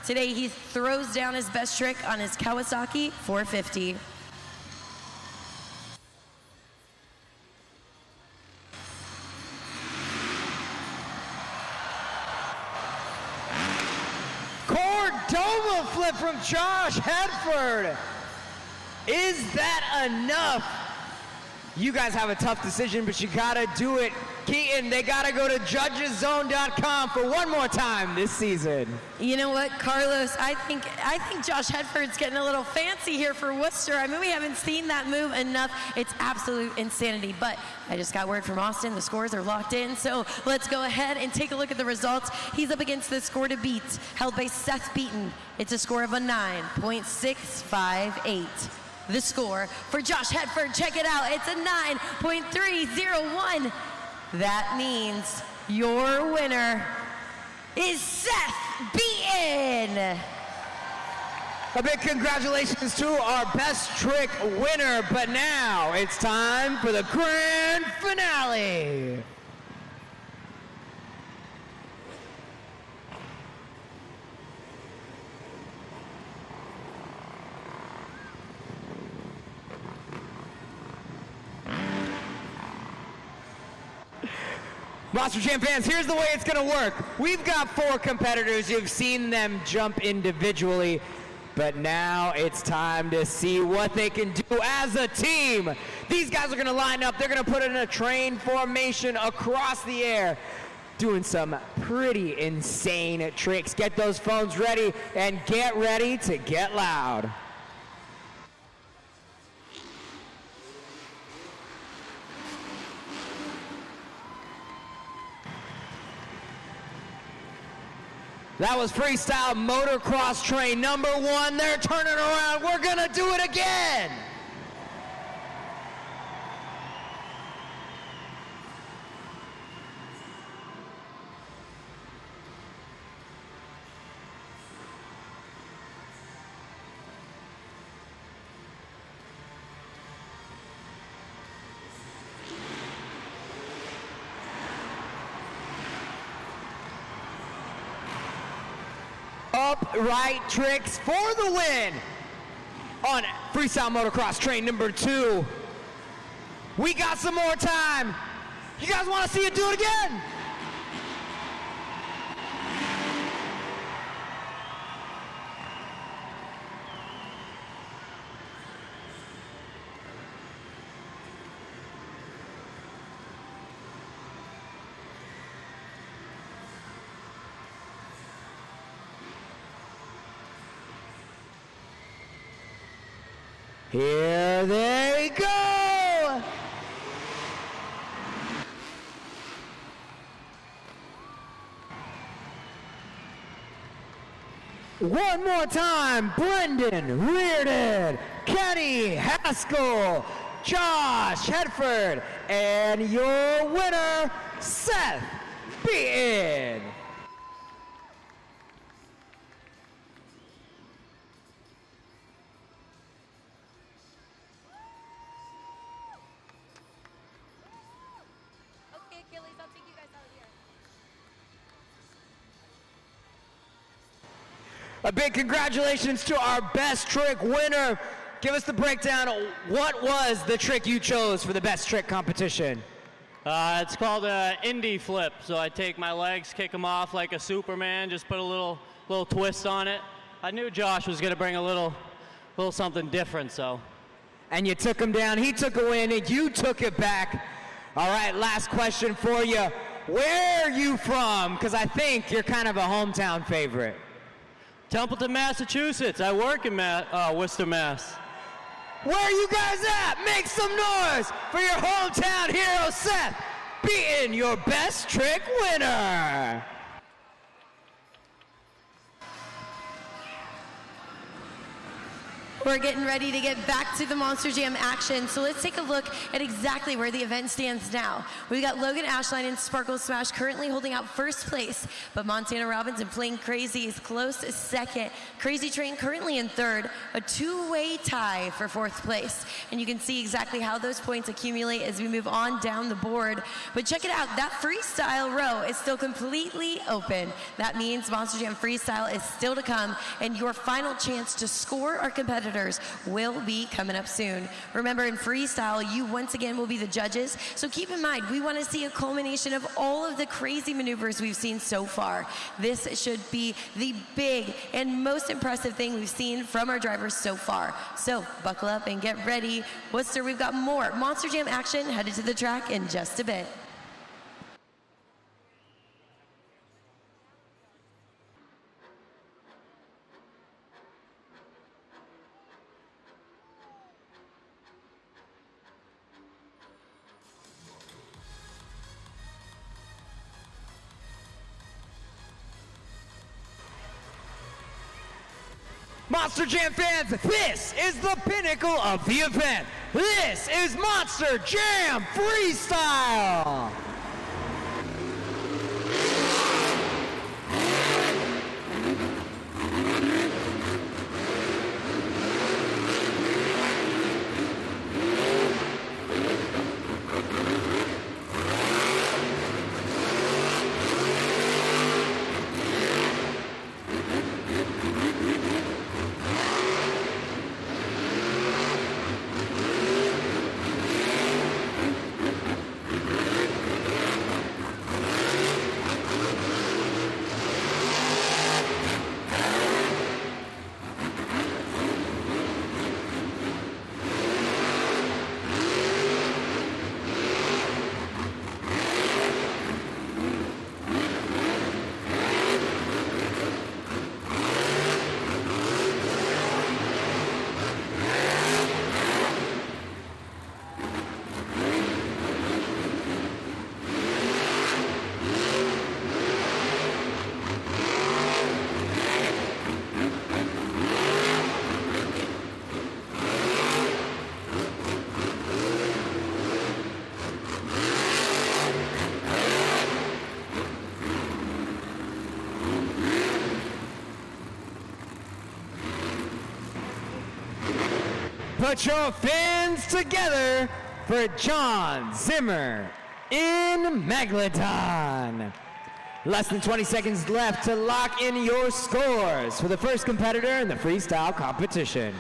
Today, he throws down his best trick on his Kawasaki 450. Cordova flip from Josh Hedford. Is that enough? You guys have a tough decision, but you gotta do it. Keaton, they gotta go to judgeszone.com for one more time this season. You know what, Carlos? I think Josh Hedford's getting a little fancy here for Worcester. I mean, we haven't seen that move enough. It's absolute insanity. But I just got word from Austin. The scores are locked in. So let's go ahead and take a look at the results. He's up against the score to beat, held by Seth Beaton. It's a score of a 9.658. The score for Josh Hedford, check it out. It's a 9.301. That means your winner is Seth Beaton. A big congratulations to our best trick winner, but now it's time for the grand finale. Monster Jam fans, here's the way it's gonna work. We've got 4 competitors. You've seen them jump individually, but now it's time to see what they can do as a team. These guys are gonna line up. They're gonna put in a train formation across the air, doing some pretty insane tricks. Get those phones ready and get ready to get loud. That was freestyle motocross train number 1. They're turning around. We're gonna do it again. Upright tricks for the win on freestyle motocross train number 2. We got some more time. You guys want to see it do it again? Here they go! One more time, Brendan Reardon, Kenny Haskell, Josh Hedford, and your winner, Seth Beaton. Okay, Achilles, I'll take you guys out of here. A big congratulations to our best trick winner. Give us the breakdown. What was the trick you chose for the best trick competition? It's called an indie flip. So I take my legs, kick them off like a Superman, just put a little twist on it. I knew Josh was going to bring a little something different, so. And you took him down. He took a win, and you took it back. All right, last question for you. Where are you from? Because I think you're kind of a hometown favorite. Templeton, Massachusetts. I work in Worcester, Mass. Where are you guys at? Make some noise for your hometown hero, Seth Beaton, your best trick winner. We're getting ready to get back to the Monster Jam action, so let's take a look at exactly where the event stands now. We've got Logan Ashline and Sparkle Smash currently holding out first place, but Montana Robbins and Playing Crazy is close second. Crazy Train currently in third, a two-way tie for fourth place. And you can see exactly how those points accumulate as we move on down the board. But check it out, that freestyle row is still completely open. That means Monster Jam Freestyle is still to come, and your final chance to score our competitors will be coming up soon. Remember, in freestyle, you once again will be the judges, so keep in mind, we want to see a culmination of all of the crazy maneuvers we've seen so far. This should be the big and most impressive thing we've seen from our drivers so far. So buckle up and get ready. Worcester, we've got more Monster Jam action headed to the track in just a bit. Monster Jam fans, this is the pinnacle of the event. This is Monster Jam Freestyle. Put your fans together for John Zimmer in Megalodon. Less than 20 seconds left to lock in your scores for the first competitor in the freestyle competition.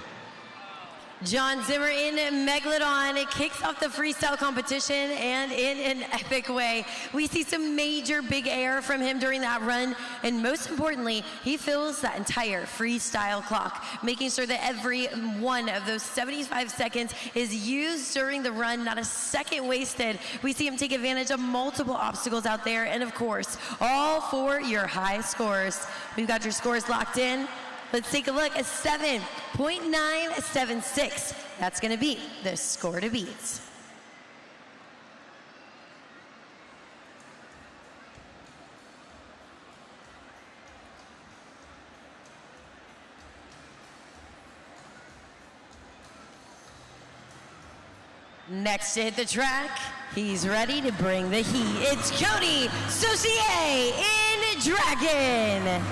John Zimmer in Megalodon. It kicks off the freestyle competition, and in an epic way. We see some major big air from him during that run, and most importantly, he fills that entire freestyle clock, making sure that every one of those 75 seconds is used during the run, not a second wasted. We see him take advantage of multiple obstacles out there, and of course, all for your high scores. We've got your scores locked in. Let's take a look at 7.976. That's going to be the score to beat. Next to hit the track, he's ready to bring the heat. It's Coty Saucier in Dragon.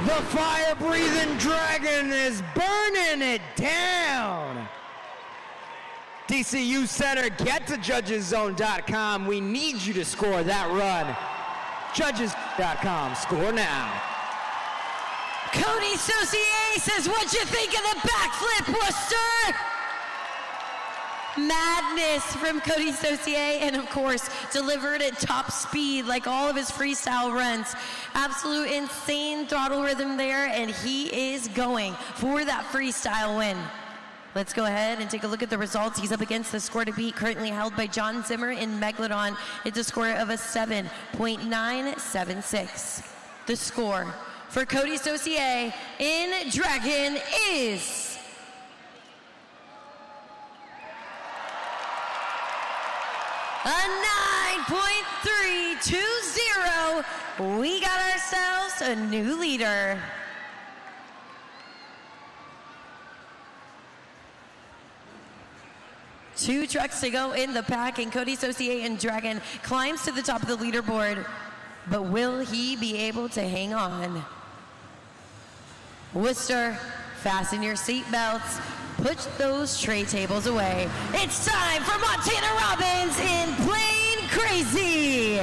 The fire-breathing dragon is burning it down. DCU Center, get to judgeszone.com. We need you to score that run. Judges.com, score now. Coty Saucier says, what'd you think of the backflip, Worcester? Madness from Coty Saucier, and of course, delivered at top speed like all of his freestyle runs. Absolute insane throttle rhythm there, and he is going for that freestyle win. Let's go ahead and take a look at the results. He's up against the score to beat currently held by John Zimmer in Megalodon. It's a score of a 7.976. The score for Coty Saucier in Dragon is a 9.320. We got ourselves a new leader. Two trucks to go in the pack, and Coty Saucier and Dragon climbs to the top of the leaderboard. But will he be able to hang on? Worcester, fasten your seatbelts. Put those tray tables away. It's time for Montana Robbins in Plain Crazy.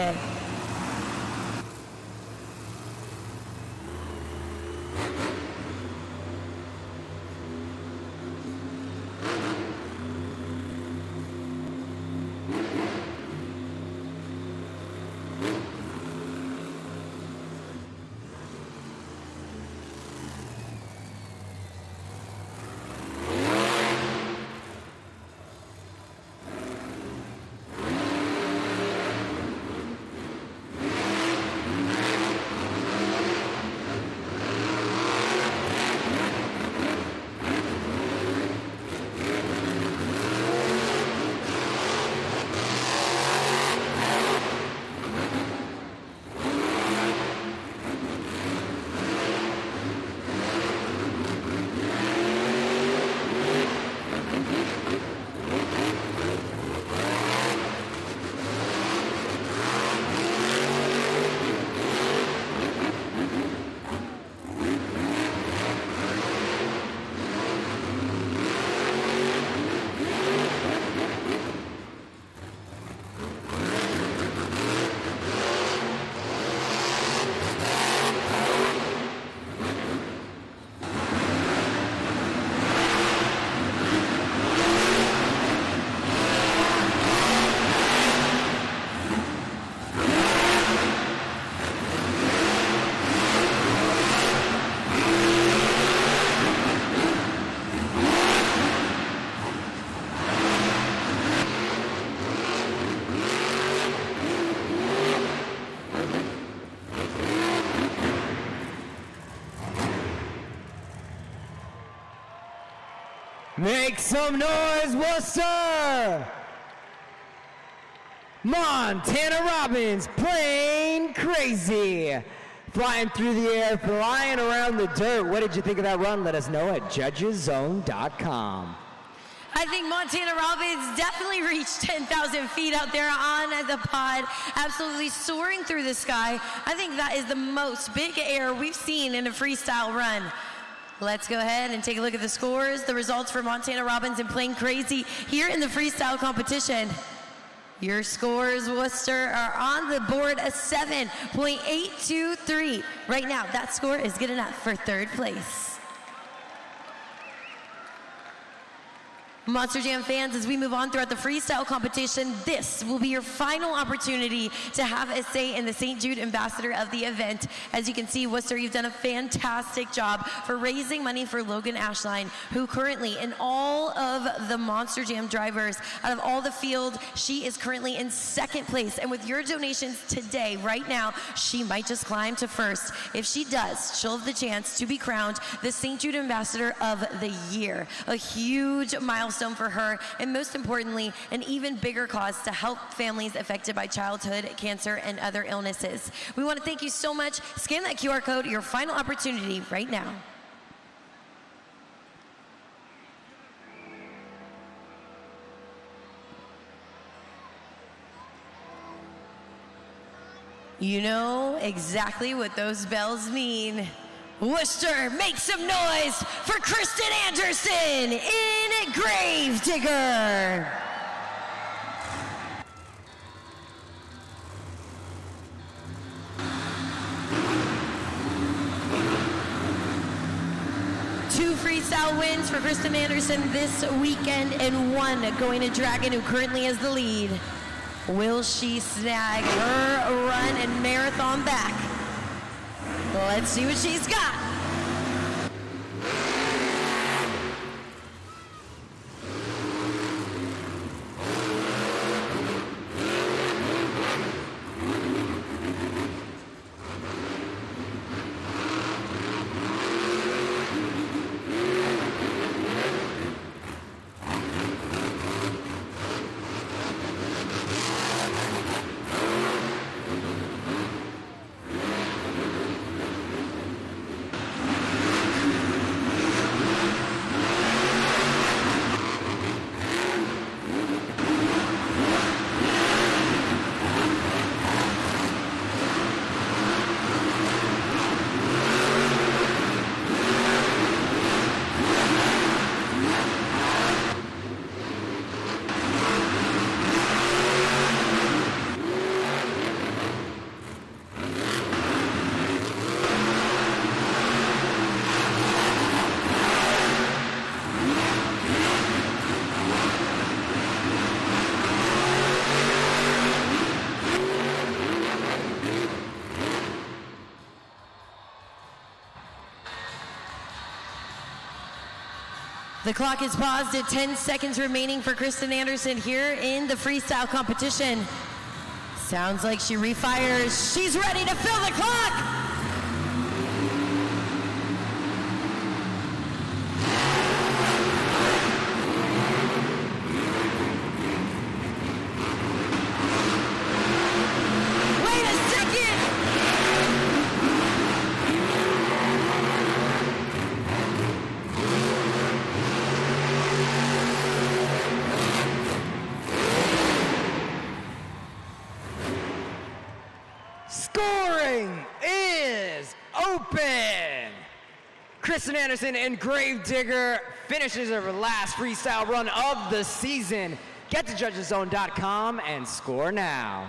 Make some noise, Worcester! Montana Robbins, Plain Crazy. Flying through the air, flying around the dirt. What did you think of that run? Let us know at judgeszone.com. I think Montana Robbins definitely reached 10,000 feet out there on the pod, absolutely soaring through the sky. I think that is the most big air we've seen in a freestyle run. Let's go ahead and take a look at the scores, the results for Montana Robbins and Plain Crazy here in the freestyle competition. Your scores, Worcester, are on the board, a 7.823. Right now, that score is good enough for third place. Monster Jam fans, as we move on throughout the freestyle competition, this will be your final opportunity to have a say in the St. Jude Ambassador of the event. As you can see, Worcester, you've done a fantastic job for raising money for Logan Ashline, who currently, in all of the Monster Jam drivers, out of all the field, she is currently in second place. And with your donations today, right now, she might just climb to first. If she does, she'll have the chance to be crowned the St. Jude Ambassador of the Year. A huge milestone for her, and most importantly, an even bigger cause to help families affected by childhood cancer and other illnesses. We want to thank you so much. Scan that QR code, your final opportunity right now. You know exactly what those bells mean. Worcester, make some noise for Krysten Anderson in Gravedigger. Two freestyle wins for Krysten Anderson this weekend and one going to Dragon, who currently has the lead. Will she snag her run and marathon back? Let's see what she's got. The clock is paused at 10 seconds remaining for Krysten Anderson here in the freestyle competition. Sounds like she refires. She's ready to fill the clock. Scoring is open. Krysten Anderson in Gravedigger finishes her last freestyle run of the season. Get to judgeszone.com and score now.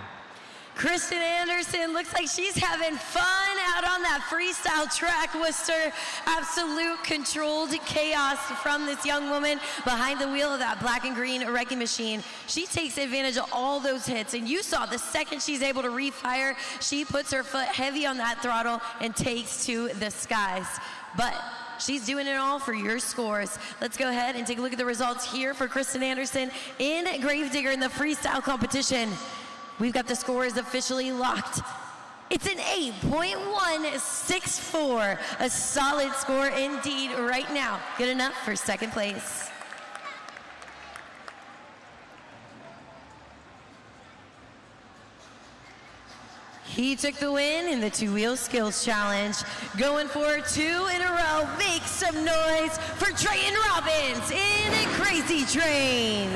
Krysten Anderson looks like she's having fun out on that freestyle track, Worcester. Absolute controlled chaos from this young woman behind the wheel of that black and green wrecking machine. She takes advantage of all those hits, and you saw the second she's able to refire, she puts her foot heavy on that throttle and takes to the skies. But she's doing it all for your scores. Let's go ahead and take a look at the results here for Krysten Anderson in Gravedigger in the freestyle competition. We've got the scores officially locked. It's an 8.164, a solid score indeed right now. Good enough for second place. He took the win in the two-wheel skills challenge. Going for 2 in a row. Make some noise for Trayton Robbins in a Crazy Train.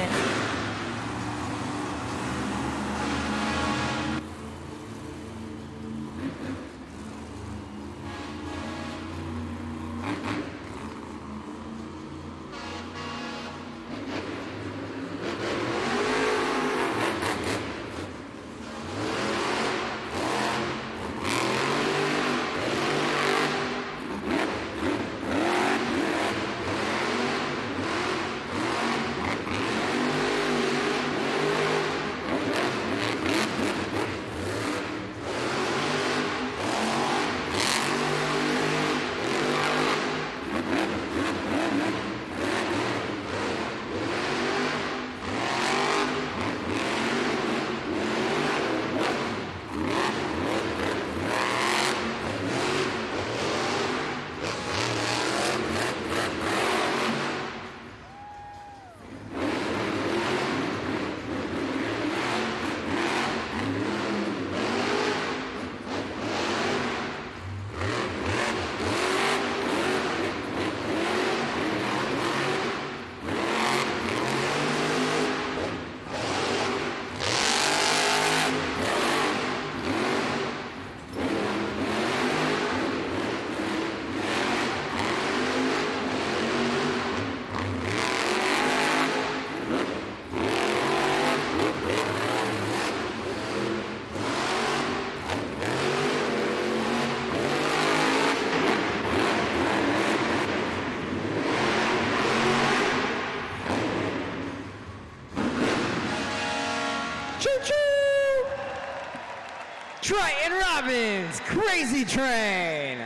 Trayton Robbins, Crazy Train.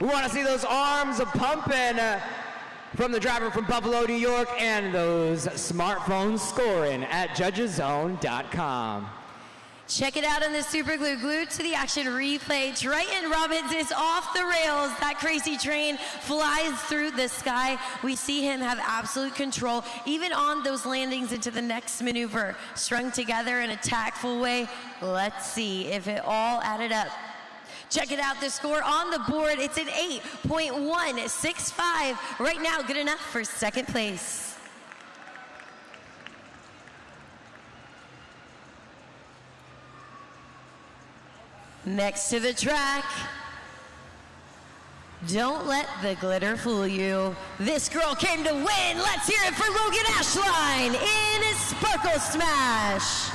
We want to see those arms pumping from the driver from Buffalo, New York, and those smartphones scoring at judgeszone.com. Check it out on the Super Glue. Glued to the action replay. Trayton Robbins is off the rails. That Crazy Train flies through the sky. We see him have absolute control, even on those landings into the next maneuver. Strung together in a tactful way. Let's see if it all added up. Check it out, the score on the board. It's an 8.165. Right now, good enough for second place. Next to the track, don't let the glitter fool you. This girl came to win. Let's hear it for Logan Ashline in a Sparkle Smash.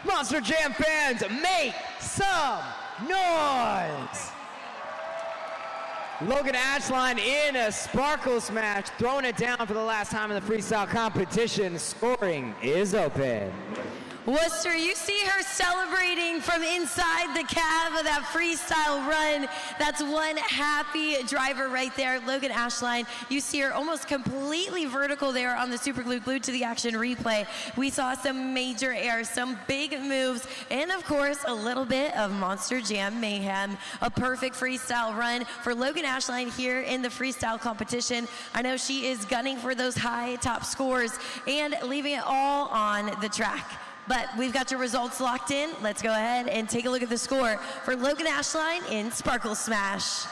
Monster Jam fans, make some noise! Logan Ashline in a Sparkle Smash, throwing it down for the last time in the freestyle competition. Scoring is open. Worcester, you see her celebrating from inside the cab of that freestyle run. That's one happy driver right there, Logan Ashline. You see her almost completely vertical there on the super glue, glued to the action replay. We saw some major air, some big moves, and of course, a little bit of Monster Jam mayhem. A perfect freestyle run for Logan Ashline here in the freestyle competition. I know she is gunning for those high top scores and leaving it all on the track. But we've got your results locked in. Let's go ahead and take a look at the score for Logan Ashline in Sparkle Smash.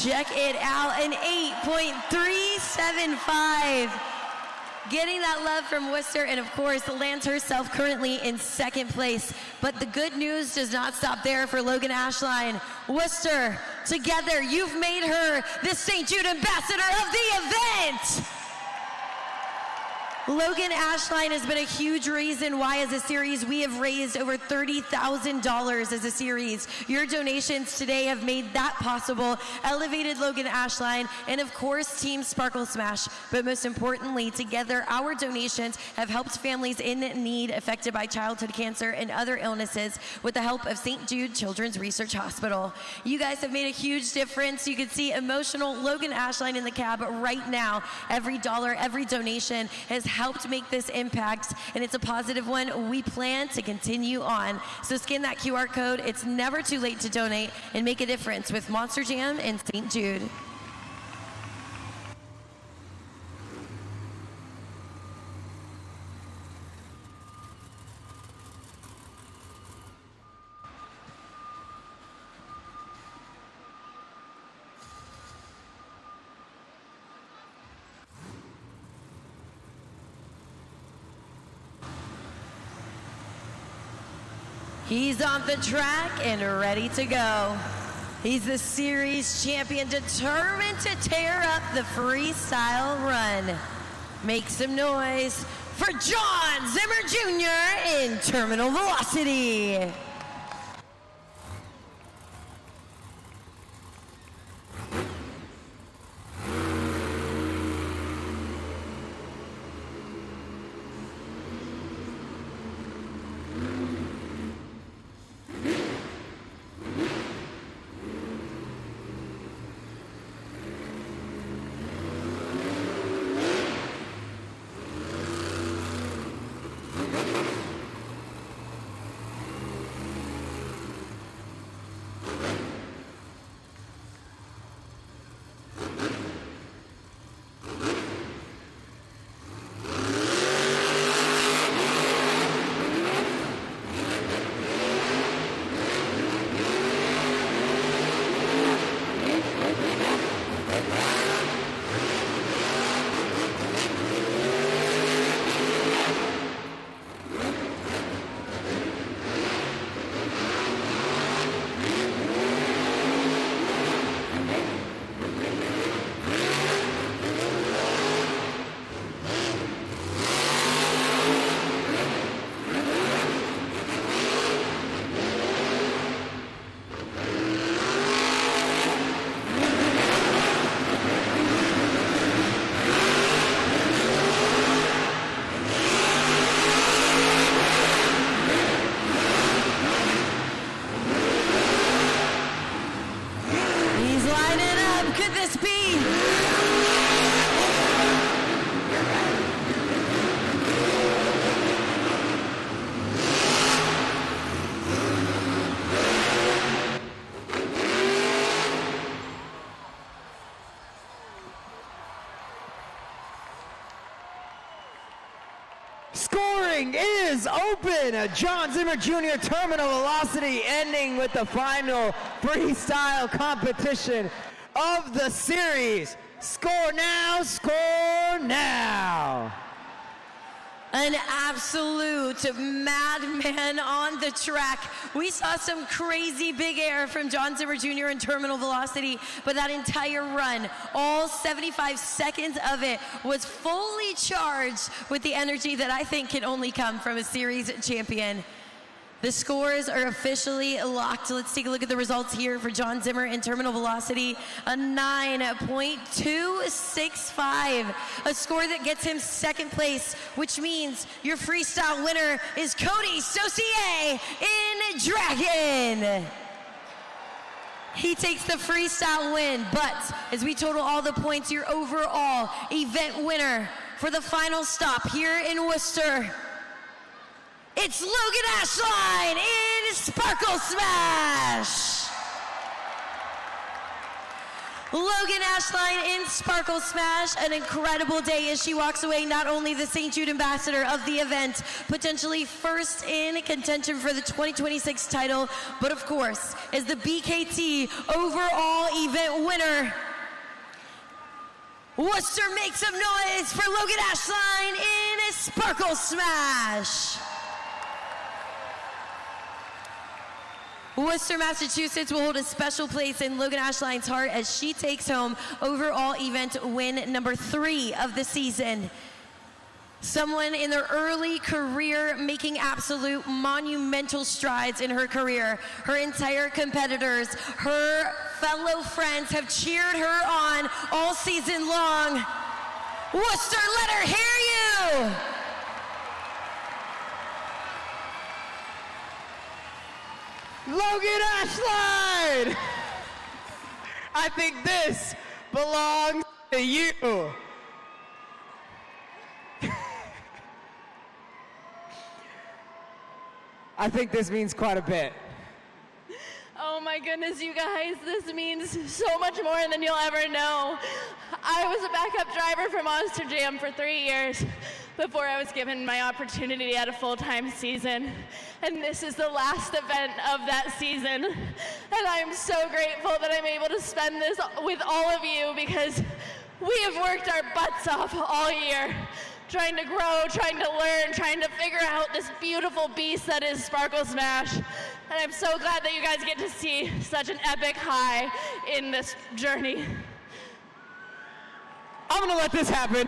Check it out, an 8.375. Getting that love from Worcester, and of course, lands herself currently in second place. But the good news does not stop there for Logan Ashline. Worcester, together, you've made her the St. Jude Ambassador of the event. Logan Ashline has been a huge reason why, as a series, we have raised over $30,000 as a series. Your donations today have made that possible, elevated Logan Ashline, and of course, Team Sparkle Smash. But most importantly, together, our donations have helped families in need affected by childhood cancer and other illnesses with the help of St. Jude Children's Research Hospital. You guys have made a huge difference. You can see emotional Logan Ashline in the cab right now. Every dollar, every donation has helped make this impact, and it's a positive one. We plan to continue on. So scan that QR code. It's never too late to donate and make a difference with Monster Jam and St. Jude. He's on the track and ready to go. He's the series champion, determined to tear up the freestyle run. Make some noise for John Zimmer Jr. in Terminal Velocity. Scoring is open. John Zimmer Jr. Terminal Velocity ending with the final freestyle competition of the series. Score now, score now. An absolute madman on the track. We saw some crazy big air from John Zimmer Jr. in Terminal Velocity, but that entire run, all 75 seconds of it, was fully charged with the energy that I think can only come from a series champion. The scores are officially locked. Let's take a look at the results here for John Zimmer in terminal velocity, a 9.265, a score that gets him second place, which means your freestyle winner is Coty Saucier in Dragon. He takes the freestyle win, but as we total all the points, your overall event winner for the final stop here in Worcester, it's Logan Ashline in Sparkle Smash. Logan Ashline in Sparkle Smash, an incredible day as she walks away not only the St. Jude ambassador of the event, potentially first in contention for the 2026 title, but of course, as the BKT overall event winner. Worcester, make some noise for Logan Ashline in Sparkle Smash. Worcester, Massachusetts will hold a special place in Logan Ashline's heart as she takes home overall event win number 3 of the season. Someone in their early career making absolute monumental strides in her career. Her entire competitors, her fellow friends have cheered her on all season long. Worcester, let her hear you! Logan Ashline! I think this belongs to you. I think this means quite a bit. Oh my goodness, you guys, this means so much more than you'll ever know. I was a backup driver for Monster Jam for 3 years before I was given my opportunity at a full-time season. And this is the last event of that season. And I'm so grateful that I'm able to spend this with all of you because we have worked our butts off all year, trying to grow, trying to learn, trying to figure out this beautiful beast that is Sparkle Smash. And I'm so glad that you guys get to see such an epic high in this journey. I'm gonna let this happen.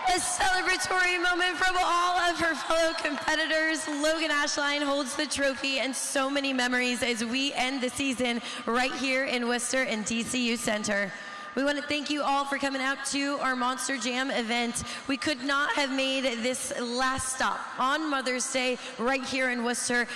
A celebratory moment from all of her fellow competitors. Logan Ashline holds the trophy and so many memories as we end the season right here in Worcester and DCU Center. We want to thank you all for coming out to our Monster Jam event. We could not have made this last stop on Mother's Day right here in Worcester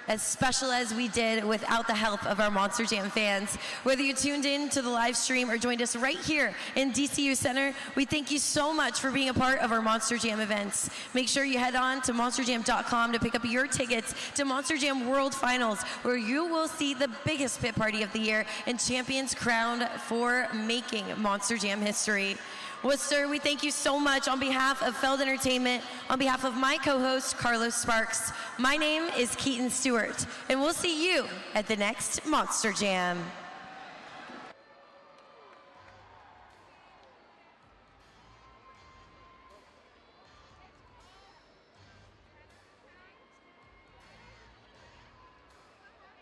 as special as we did without the help of our Monster Jam fans. Whether you tuned in to the live stream or joined us right here in DCU Center, we thank you so much for being a part of our Monster Jam events. Make sure you head on to monsterjam.com to pick up your tickets to Monster Jam World Finals, where you will see the biggest pit party of the year and champions crowned for making Monster Jam history. Worcester, we thank you so much on behalf of Feld Entertainment, on behalf of my co-host, Carlos Sparks. My name is Keaton Stewart, and we'll see you at the next Monster Jam.